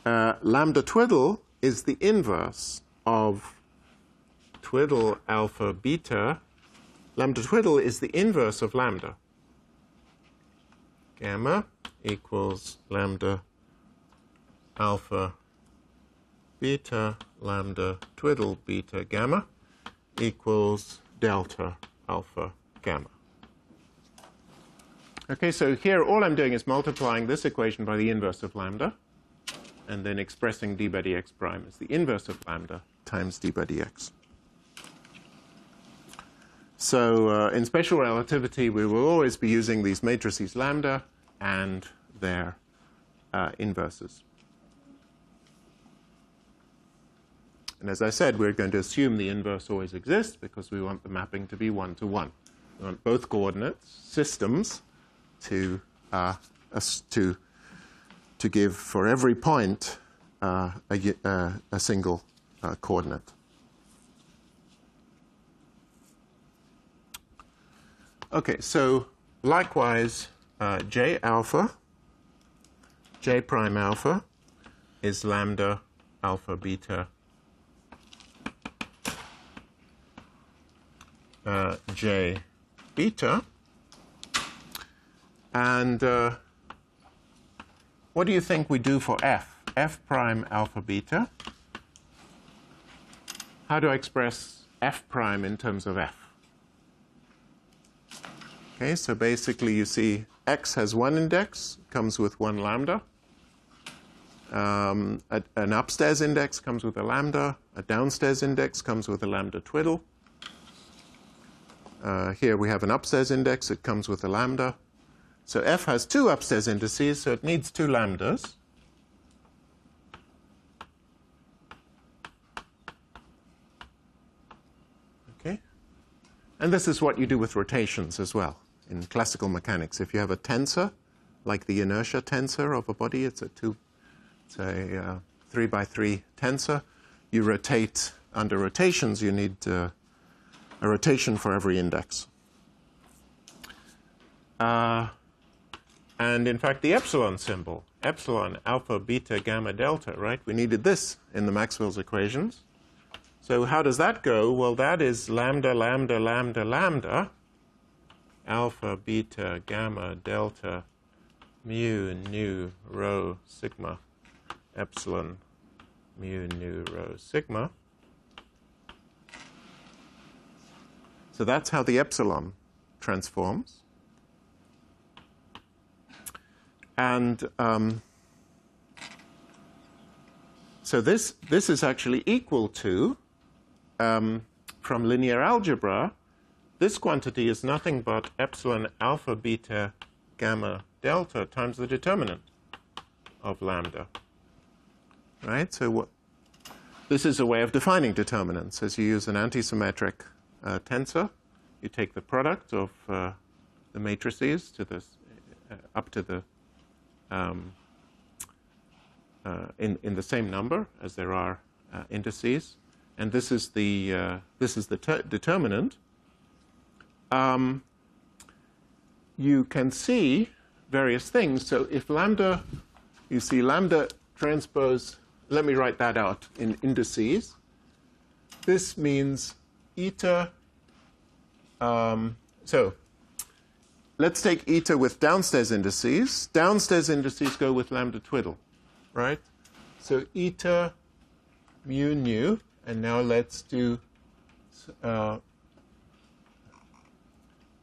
Speaker 1: lambda twiddle is the inverse of twiddle alpha beta, lambda twiddle is the inverse of lambda. Gamma equals lambda alpha beta lambda twiddle beta gamma equals delta alpha gamma. Okay, so here all I'm doing is multiplying this equation by the inverse of lambda, and then expressing d by dx prime as the inverse of lambda times d by dx. So in special relativity, we will always be using these matrices lambda and their inverses. And as I said, we're going to assume the inverse always exists because we want the mapping to be 1-to-1. We want both coordinates systems to give for every point a single coordinate. Okay, so likewise, j prime alpha is lambda alpha beta j beta. And what do you think we do for f prime alpha beta? How do I express f prime in terms of f? Okay, so basically you see x has one index, comes with one lambda. An upstairs index comes with a lambda. A downstairs index comes with a lambda twiddle. Here we have an upstairs index. It comes with a lambda. So f has two upstairs indices, so it needs two lambdas. Okay? And this is what you do with rotations as well. In classical mechanics, if you have a tensor, like the inertia tensor of a body, it's a 3x3 tensor. You rotate, under rotations, you need a rotation for every index. And in fact, the epsilon symbol, epsilon, alpha, beta, gamma, delta, right? We needed this in the Maxwell's equations. So how does that go? Well, that is lambda, lambda, lambda, lambda, alpha, beta, gamma, delta, mu, nu, rho, sigma, epsilon, mu, nu, rho, sigma. So that's how the epsilon transforms. And so this is actually equal to, from linear algebra, this quantity is nothing but epsilon alpha beta gamma delta times the determinant of lambda. Right? So this is a way of defining determinants. As you use an antisymmetric tensor, you take the product of the matrices to this up to the in the same number as there are indices, and this is the determinant. You can see various things. So if lambda, you see lambda transpose. Let me write that out in indices. This means eta. So let's take eta with downstairs indices. Downstairs indices go with lambda twiddle, right? So eta mu nu, and now let's do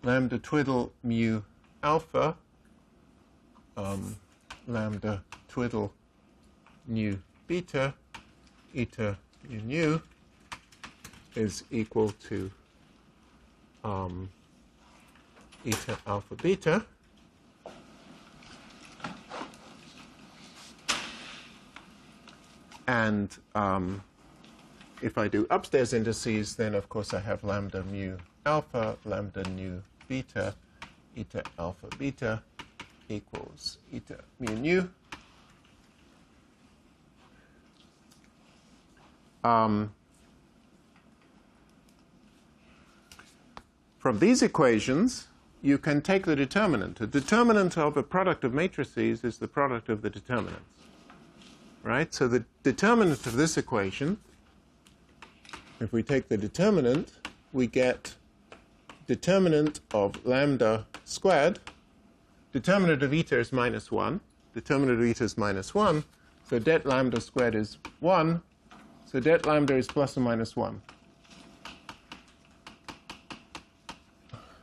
Speaker 1: lambda twiddle mu alpha, lambda twiddle nu beta, eta mu nu is equal to eta alpha beta. And if I do upstairs indices, then of course I have lambda mu alpha, lambda nu beta, eta alpha beta equals eta mu nu. From these equations, you can take the determinant. The determinant of a product of matrices is the product of the determinants. Right? So the determinant of this equation, if we take the determinant, we get determinant of lambda squared. Determinant of eta is -1. Determinant of eta is -1. So det lambda squared is 1. So det lambda is plus or minus 1.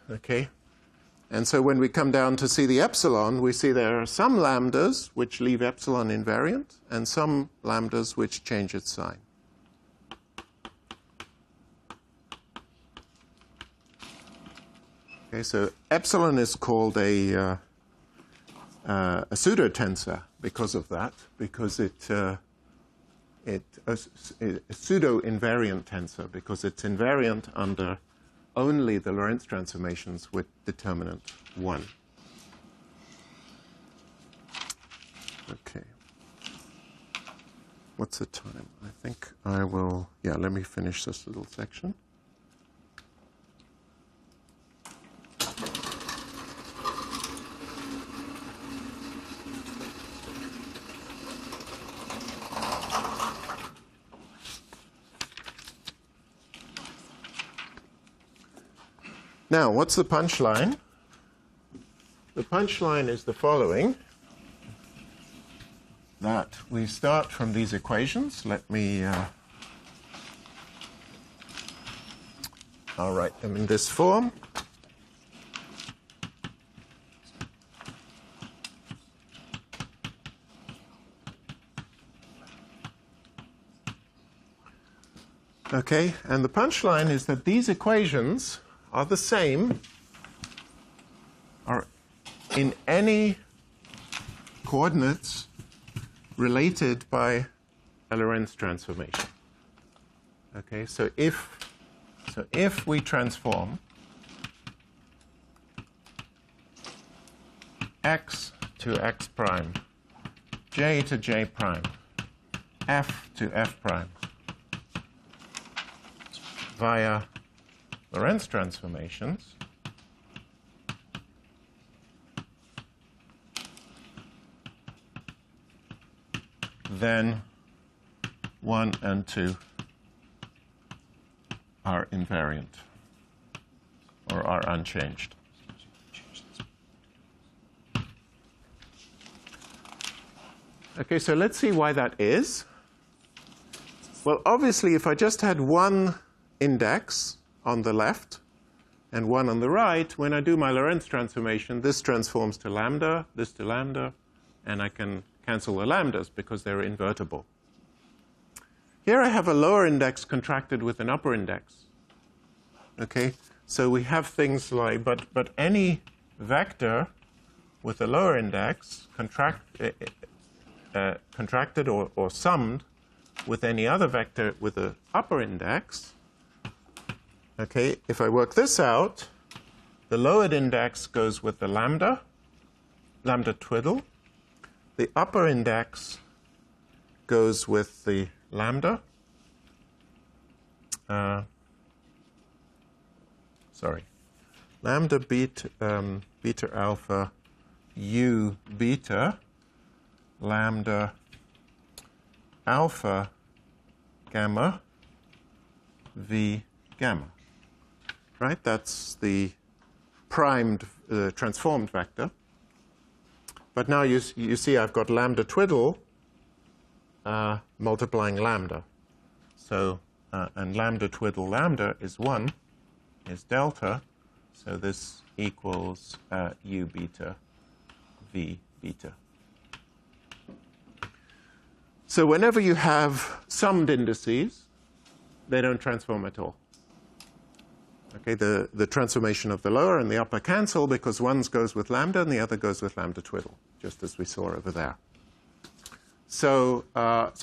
Speaker 1: Okay? And so when we come down to see the epsilon, we see there are some lambdas which leave epsilon invariant and some lambdas which change its sign. Okay, so epsilon is called a pseudo-tensor because of that, because a pseudo-invariant tensor, because it's invariant under only the Lorentz transformations with determinant 1. Okay. What's the time? I think I will, yeah, let me finish this little section. Now, what's the punchline? The punchline is the following, that we start from these equations. Let me, I'll write them in this form. Okay, and the punchline is that these equations are the same are in any coordinates related by a Lorentz transformation. Okay, so if we transform x to x prime, j to j prime, f to f prime via Lorentz transformations, then 1 and 2 are invariant or are unchanged. Okay, so let's see why that is. Well, obviously, if I just had one index on the left and one on the right, when I do my Lorentz transformation, this transforms to lambda, this to lambda, and I can cancel the lambdas because they're invertible. Here I have a lower index contracted with an upper index. Okay, so we have things like, but any vector with a lower index contracted or summed with any other vector with an upper index. Okay, if I work this out, the lowered index goes with the lambda twiddle. The upper index goes with the lambda. Lambda beta alpha u beta lambda alpha gamma v gamma. Right? That's the primed transformed vector. But now you see I've got lambda twiddle multiplying lambda. So, and lambda twiddle lambda is 1, is delta. So this equals u beta v beta. So whenever you have summed indices, they don't transform at all. Okay, the transformation of the lower and the upper cancel because one goes with lambda and the other goes with lambda twiddle, just as we saw over there. So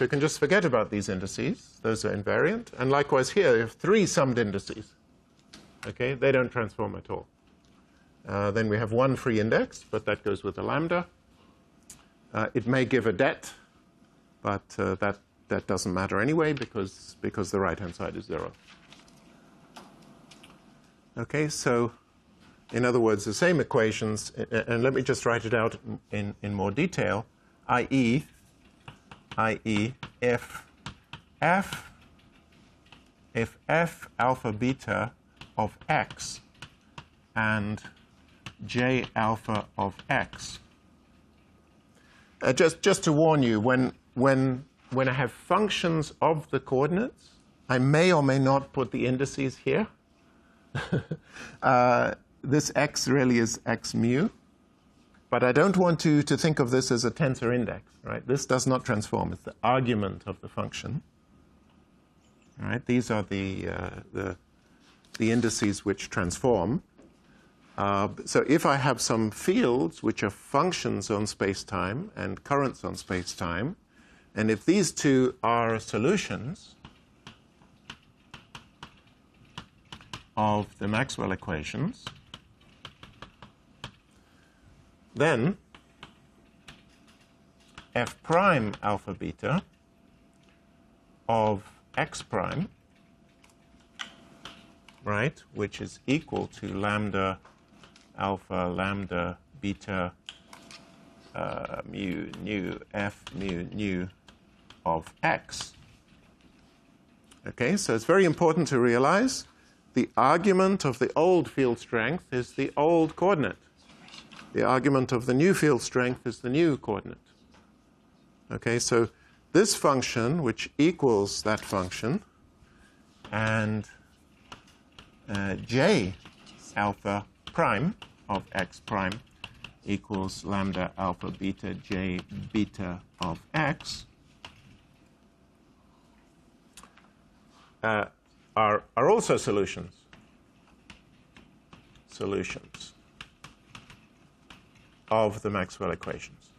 Speaker 1: you can just forget about these indices. Those are invariant. And likewise here, you have 3 summed indices. Okay, they don't transform at all. Then we have 1 free index, but that goes with the lambda. It may give a det, but that doesn't matter anyway because the right-hand side is 0. Okay, so in other words, the same equations, and let me just write it out in more detail, i.e. if f alpha beta of x and j alpha of x. Just to warn you, when I have functions of the coordinates, I may or may not put the indices here. This x really is x mu, but I don't want you to think of this as a tensor index, right? This does not transform. It's the argument of the function. All right? These are the indices which transform. So if I have some fields which are functions on space-time and currents on space-time, and if these two are solutions of the Maxwell equations, then f prime alpha beta of x prime, right, which is equal to lambda alpha lambda beta mu nu f mu nu of x. Okay, so it's very important to realize the argument of the old field strength is the old coordinate. The argument of the new field strength is the new coordinate. Okay, so this function, which equals that function, and j alpha prime of x prime equals lambda alpha beta j beta of x, are also solutions of the Maxwell equations.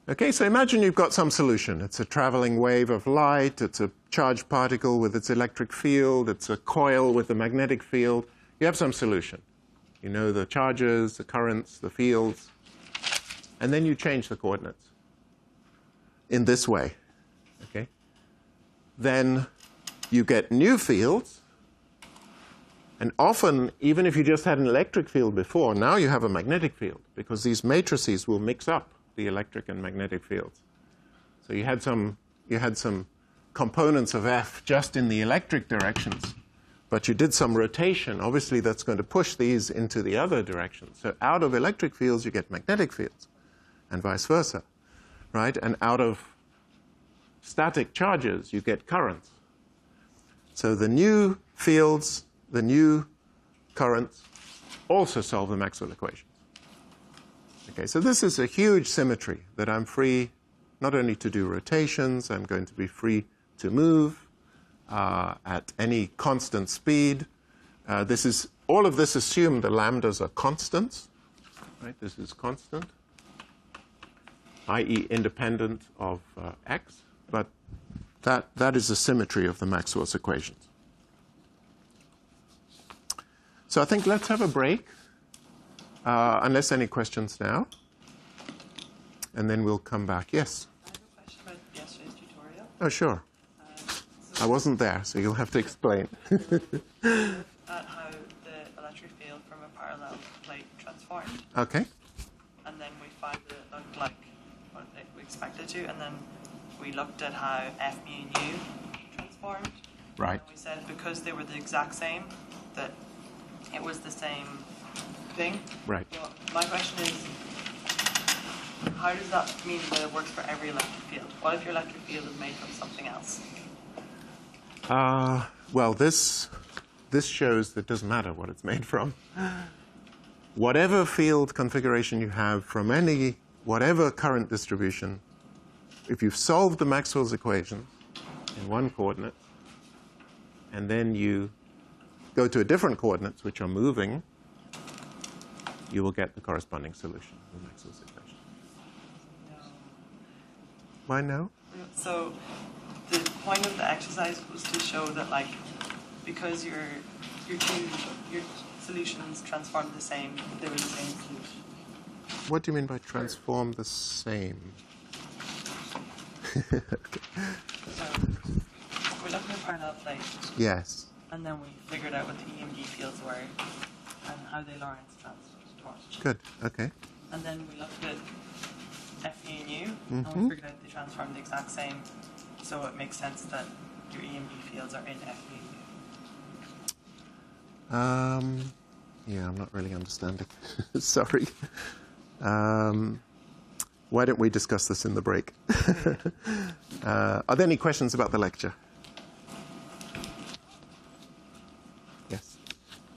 Speaker 1: Okay, so imagine you've got some solution. It's a traveling wave of light, it's a charged particle with its electric field, it's a coil with a magnetic field. You have some solution. You know the charges, the currents, the fields, and then you change the coordinates in this way. Okay? Then you get new fields, and often, even if you just had an electric field before, now you have a magnetic field, because these matrices will mix up the electric and magnetic fields. So you had some components of F just in the electric directions, but you did some rotation. Obviously, that's going to push these into the other direction. So out of electric fields, you get magnetic fields, and vice versa, right? And out of static charges, you get currents. So the new fields, the new currents, also solve the Maxwell equations. Okay, so this is a huge symmetry that I'm free not only to do rotations, I'm going to be free to move at any constant speed. All of this assume the lambdas are constants, right? This is constant, i.e. independent of x, but that is the symmetry of the Maxwell's equations. So I think let's have a break, unless any questions now, and then we'll come back. Yes?
Speaker 4: I have a question about yesterday's tutorial.
Speaker 1: Oh, sure. I wasn't there, so you'll have to explain.
Speaker 4: At how the electric field from a parallel plate transformed.
Speaker 1: Okay.
Speaker 4: And then we found that it looked like what we expected to, and then we looked at how F mu and U transformed.
Speaker 1: Right.
Speaker 4: And we said because they were the exact same, that it was the same thing.
Speaker 1: Right.
Speaker 4: Well, my question is, how does that mean that it works for every electric field? What if your electric field is made from something else?
Speaker 1: Well, this shows that it doesn't matter what it's made from. Whatever field configuration you have from whatever current distribution, if you've solved the Maxwell's equation in one coordinate, and then you go to a different coordinates which are moving, you will get the corresponding solution of Maxwell's equation.
Speaker 4: No.
Speaker 1: Why no?
Speaker 4: So the point of the exercise was to show that, like, because your solutions transformed the same, they were the same solution.
Speaker 1: What do you mean by transform the same? Okay.
Speaker 4: So we looked at a parallel plate,
Speaker 1: Yes.
Speaker 4: and then we figured out what the E and D fields were and how they Lorentz transformed.
Speaker 1: Good. Okay.
Speaker 4: And then we looked at F U and U, and we figured out they transformed the exact same. So it makes sense that your E and B fields are in F U and U.
Speaker 1: Yeah, I'm not really understanding. Sorry. Why don't we discuss this in the break? Are there any questions about the lecture? Yes.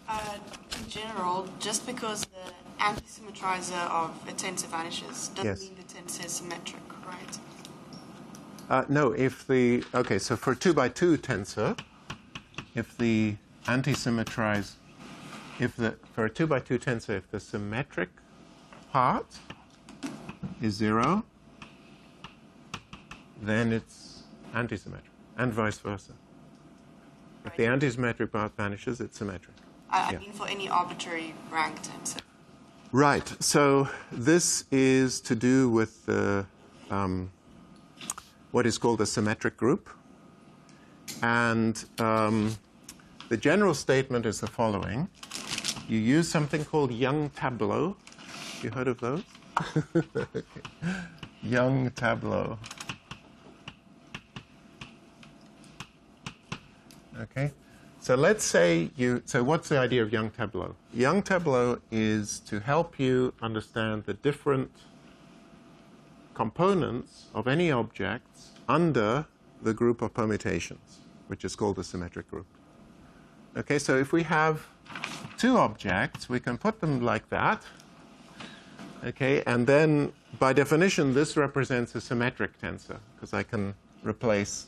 Speaker 5: In general, just because the anti-symmetrizer of a tensor vanishes doesn't
Speaker 1: Yes.
Speaker 5: mean the tensor is symmetric, right?
Speaker 1: No, okay, so for a 2 by 2 tensor, if the anti-symmetrize, for a 2 by 2 tensor, if the symmetric part is 0, then it's antisymmetric, and vice versa. If the antisymmetric part vanishes, it's symmetric.
Speaker 5: I
Speaker 1: Yeah.
Speaker 5: mean for any arbitrary rank tensor.
Speaker 1: Right. So this is to do with the what is called a symmetric group. And the general statement is the following. You use something called Young tableau. You heard of those? Okay. Young tableau. Okay. So let's say so what's the idea of Young tableau? Young tableau is to help you understand the different components of any objects under the group of permutations, which is called the symmetric group. Okay, so if we have two objects, we can put them like that. Okay, and then by definition, this represents a symmetric tensor, because I can replace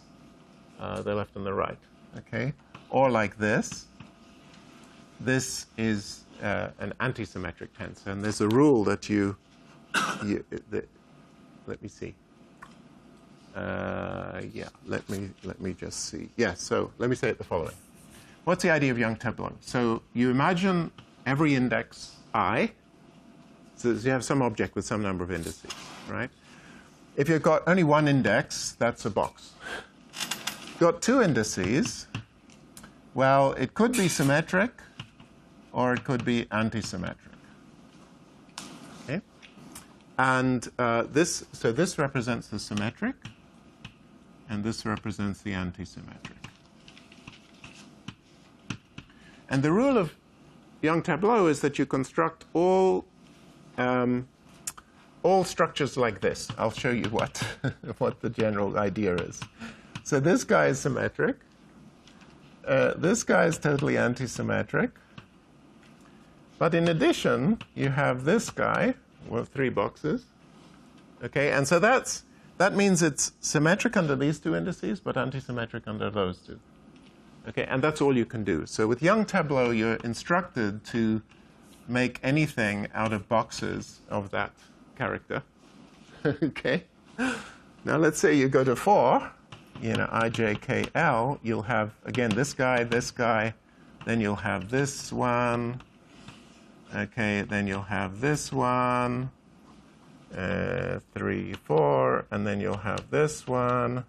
Speaker 1: the left and the right. Okay, or like this. This is an antisymmetric tensor, and there's a rule that let me see. Yeah, let me just see. Yeah, so let me say it the following. What's the idea of Young tableau? So you imagine every index I. So you have some object with some number of indices, right? If you've got only one index, that's a box. If you've got two indices, well, it could be symmetric or it could be antisymmetric. Okay? And so this represents the symmetric, and this represents the antisymmetric. And the rule of Young-Tableau is that you construct all structures like this. I'll show you what the general idea is. So this guy is symmetric. This guy is totally antisymmetric. But in addition, you have this guy with 3 boxes. Okay, and so that means it's symmetric under these 2 indices, but antisymmetric under those 2. Okay, and that's all you can do. So with Young-Tableau, you're instructed to make anything out of boxes of that character. Okay. Now let's say you go to 4, I, J, K, L. You'll have, again, this guy, then you'll have this one. Okay, then you'll have this one, 3, 4, and then you'll have this one.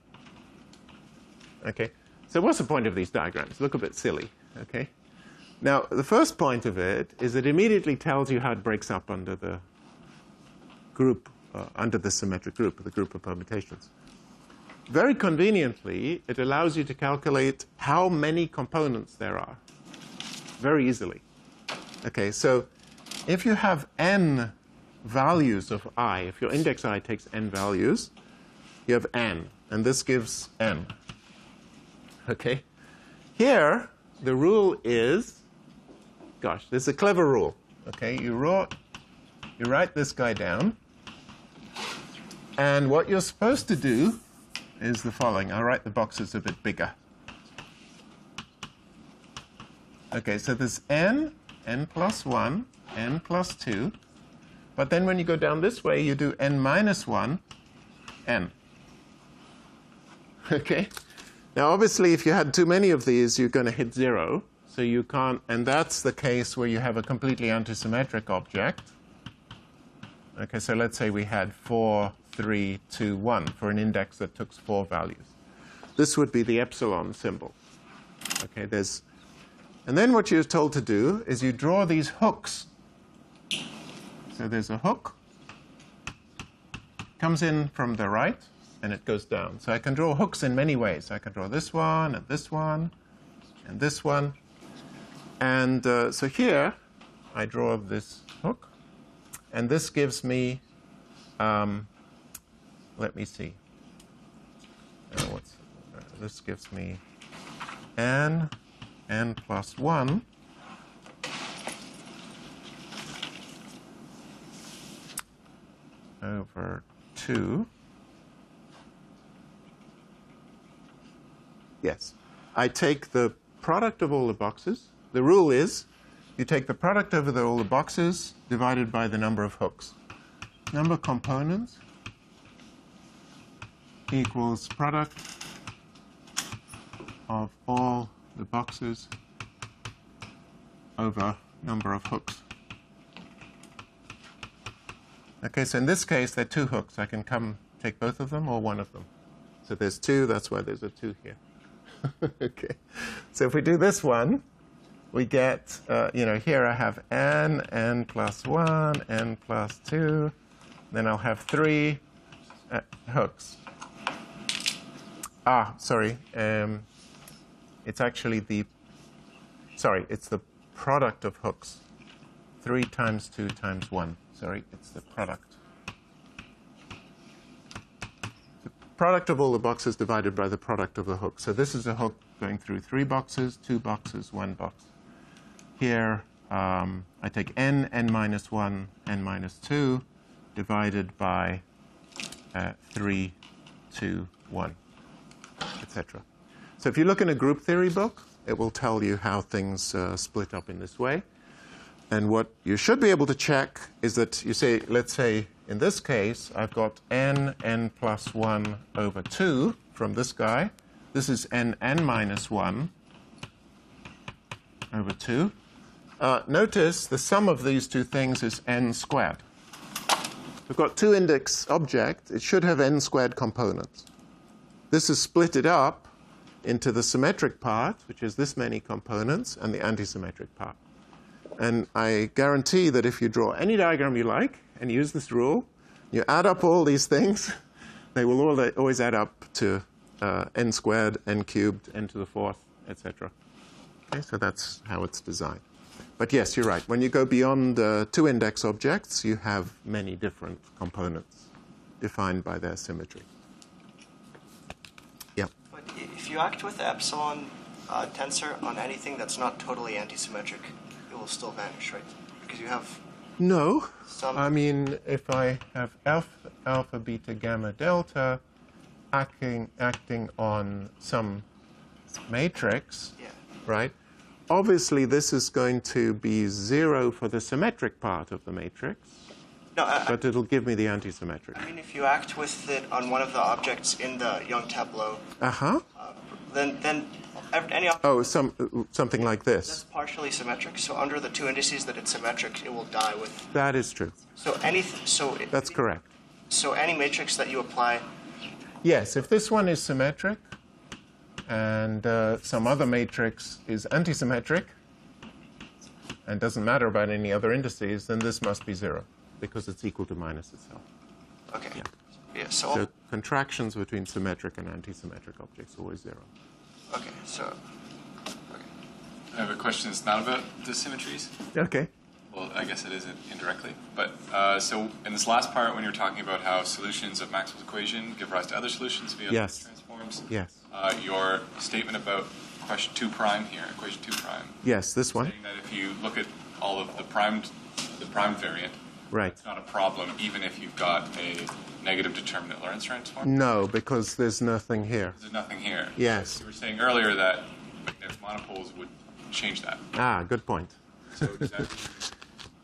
Speaker 1: Okay, so what's the point of these diagrams? Look a bit silly, okay? Now, the first point of it is it immediately tells you how it breaks up under the group, under the symmetric group, the group of permutations. Very conveniently, it allows you to calculate how many components there are very easily. Okay, so if you have n values of I, if your index I takes n values, you have n, and this gives n. Okay? Here, the rule is, gosh, this is a clever rule. Okay, you write this guy down, and what you're supposed to do is the following. I'll write the boxes a bit bigger. Okay, so there's n plus 1, n plus 2. But then when you go down this way, you do n minus 1, n. Okay? Now, obviously, if you had too many of these, you're going to hit 0. So you can't, and that's the case where you have a completely antisymmetric object. Okay, so let's say we had 4, 3, 2, 1 for an index that took 4 values. This would be the epsilon symbol. Okay, and then what you're told to do is you draw these hooks. So there's a hook, comes in from the right, and it goes down. So I can draw hooks in many ways. I can draw this one, and this one, and this one. And so here, I draw this hook, and this gives me, let me see. This gives me n plus 1 over 2. Yes. I take the product of all the boxes. The rule is you take the product over all the boxes divided by the number of hooks. Number of components equals product of all the boxes over number of hooks. Okay, so in this case, there are 2 hooks. I can take both of them or one of them. So there's 2. That's why there's a 2 here. Okay. So if we do this one, we get, here I have n plus 1, n plus 2. Then I'll have 3 hooks. Sorry. It's actually it's the product of hooks. 3 times 2 times 1. Sorry, it's the product. The product of all the boxes divided by the product of the hook. So this is a hook going through 3 boxes, 2 boxes, 1 box. Here, I take n minus 1, n minus 2, divided by 3, 2, 1, etc. So if you look in a group theory book, it will tell you how things split up in this way. And what you should be able to check is that you say, let's say, in this case, I've got n plus 1 over 2 from this guy. This is n minus 1 over 2. Notice the sum of these 2 things is n squared. We've got 2 index objects. It should have n squared components. This is splitted up into the symmetric part, which is this many components, and the antisymmetric part. And I guarantee that if you draw any diagram you like and use this rule, You add up all these things, they will always add up to n squared, n cubed, n to the fourth, etc. Okay, so that's how it's designed. But yes, you're right. When you go beyond two index objects, you have many different components defined by their symmetry. Yeah.
Speaker 2: But if you act with the epsilon tensor on anything that's not totally antisymmetric, it will still vanish, right? Because you have
Speaker 1: No.
Speaker 2: some...
Speaker 1: I mean, if I have alpha, beta, gamma, delta acting on some matrix,
Speaker 2: Yeah.
Speaker 1: right? Obviously, this is going to be 0 for the symmetric part of the matrix,
Speaker 2: No,
Speaker 1: but it'll give me the antisymmetric.
Speaker 2: I mean, if you act with it on one of the objects in the Young tableau,
Speaker 1: Uh-huh.
Speaker 2: then any object
Speaker 1: Oh, something like
Speaker 2: that's
Speaker 1: this.
Speaker 2: partially symmetric. So under the two indices that it's symmetric, it will die with.
Speaker 1: That is true.
Speaker 2: So anything. So
Speaker 1: That's correct.
Speaker 2: So any matrix that you apply.
Speaker 1: Yes, if this one is symmetric and some other matrix is antisymmetric and doesn't matter about any other indices, then this must be 0 because it's equal to minus itself.
Speaker 2: Okay. Yeah.
Speaker 1: So contractions between symmetric and antisymmetric objects are always 0.
Speaker 2: Okay. So. Okay.
Speaker 6: I have a question that's not about the symmetries.
Speaker 1: Okay.
Speaker 6: Well, I guess it isn't indirectly. But so in this last part, when you're talking about how solutions of Maxwell's equation give rise to other solutions via
Speaker 1: Yes.
Speaker 6: transforms,
Speaker 1: Yes.
Speaker 6: Your statement about question 2 prime here, equation 2 prime,
Speaker 1: Yes, this one.
Speaker 6: saying that if you look at all of the primed variant,
Speaker 1: Right.
Speaker 6: it's not a problem even if you've got a negative determinate Lorentz transform.
Speaker 1: No, because there's nothing here.
Speaker 6: There's nothing here.
Speaker 1: Yes.
Speaker 6: You were saying earlier that magnetic monopoles would change that.
Speaker 1: Ah, good point.
Speaker 6: So does that mean,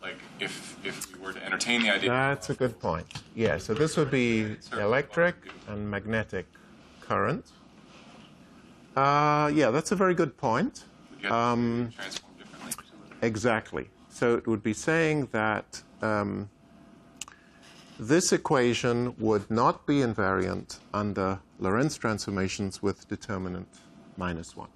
Speaker 6: like, if we were to entertain the idea...
Speaker 1: That's a good point. Yeah, so this would be electric and magnetic current. Yeah, that's a very good point.
Speaker 6: Would you have to transform differently?
Speaker 1: Exactly. So it would be saying that this equation would not be invariant under Lorentz transformations with determinant -1.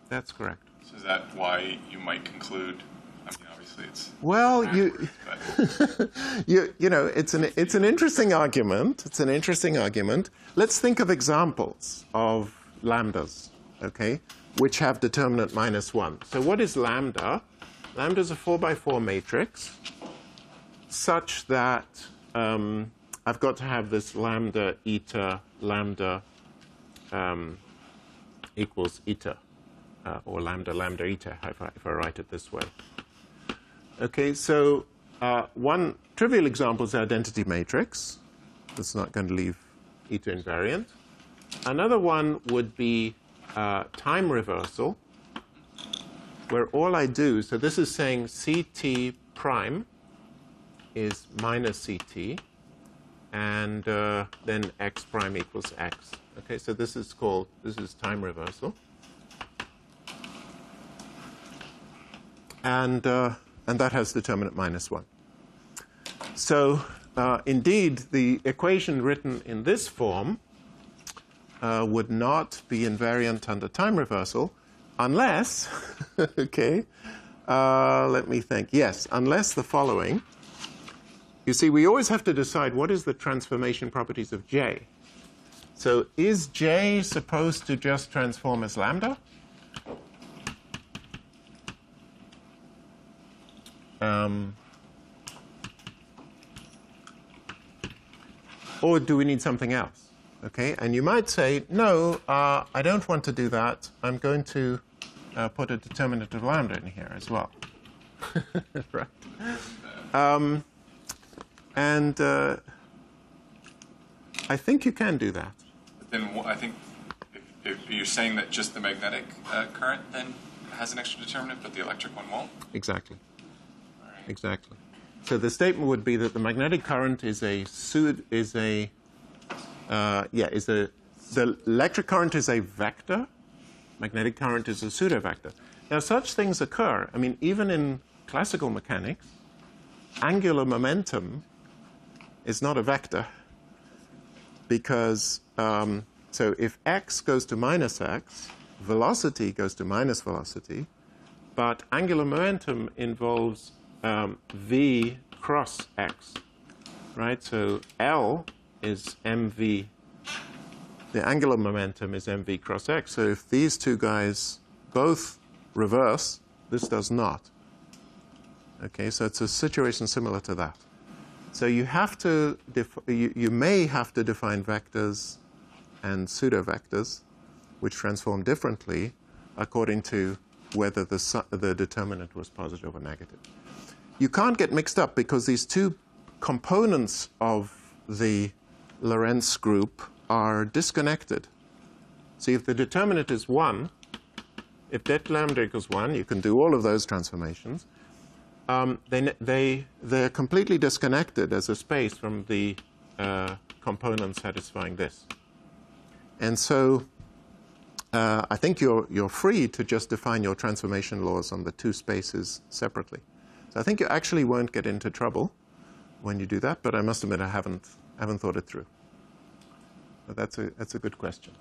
Speaker 1: That's correct.
Speaker 6: So is that why you might conclude? I mean, obviously it's
Speaker 1: Well,
Speaker 6: but
Speaker 1: you know, it's an interesting argument. It's an interesting argument. Let's think of examples of lambdas, okay, which have determinant -1. So what is lambda? Lambda is a 4x4 matrix such that I've got to have this lambda eta lambda equals eta, or lambda lambda eta if I write it this way. Okay, so one trivial example is the identity matrix. That's not going to leave eta invariant. Another one would be time reversal, where all I do, so this is saying CT prime is minus CT, and then X prime equals X. Okay, so this is time reversal. And that has determinant -1. So indeed, the equation written in this form would not be invariant under time reversal unless, okay, let me think. Yes, unless the following. You see, we always have to decide what is the transformation properties of J. So is J supposed to just transform as lambda? Or do we need something else? Okay, and you might say, no, I don't want to do that. I'm going to put a determinant of lambda in here as well. Right. And I think you can do that.
Speaker 6: then I think if you're saying that just the magnetic current then has an extra determinant, but the electric one won't.
Speaker 1: Exactly.
Speaker 6: All right.
Speaker 1: Exactly. So the statement would be that the magnetic current the electric current is a vector. Magnetic current is a pseudo-vector. Now, such things occur. I mean, even in classical mechanics, angular momentum is not a vector because, so if x goes to minus x, velocity goes to minus velocity, but angular momentum involves v cross x. right? So L is mv, the angular momentum is mv cross x. So if these two guys both reverse, this does not. Okay, so it's a situation similar to that. So you have to, you may have to define vectors and pseudo-vectors, which transform differently according to whether the determinant was positive or negative. You can't get mixed up because these two components of the Lorentz group are disconnected. So if the determinant is 1, if det lambda equals 1, you can do all of those transformations. They're completely disconnected as a space from the component satisfying this. And so I think you're free to just define your transformation laws on the two spaces separately. So I think you actually won't get into trouble when you do that, but I must admit I haven't thought it through. But that's a good question.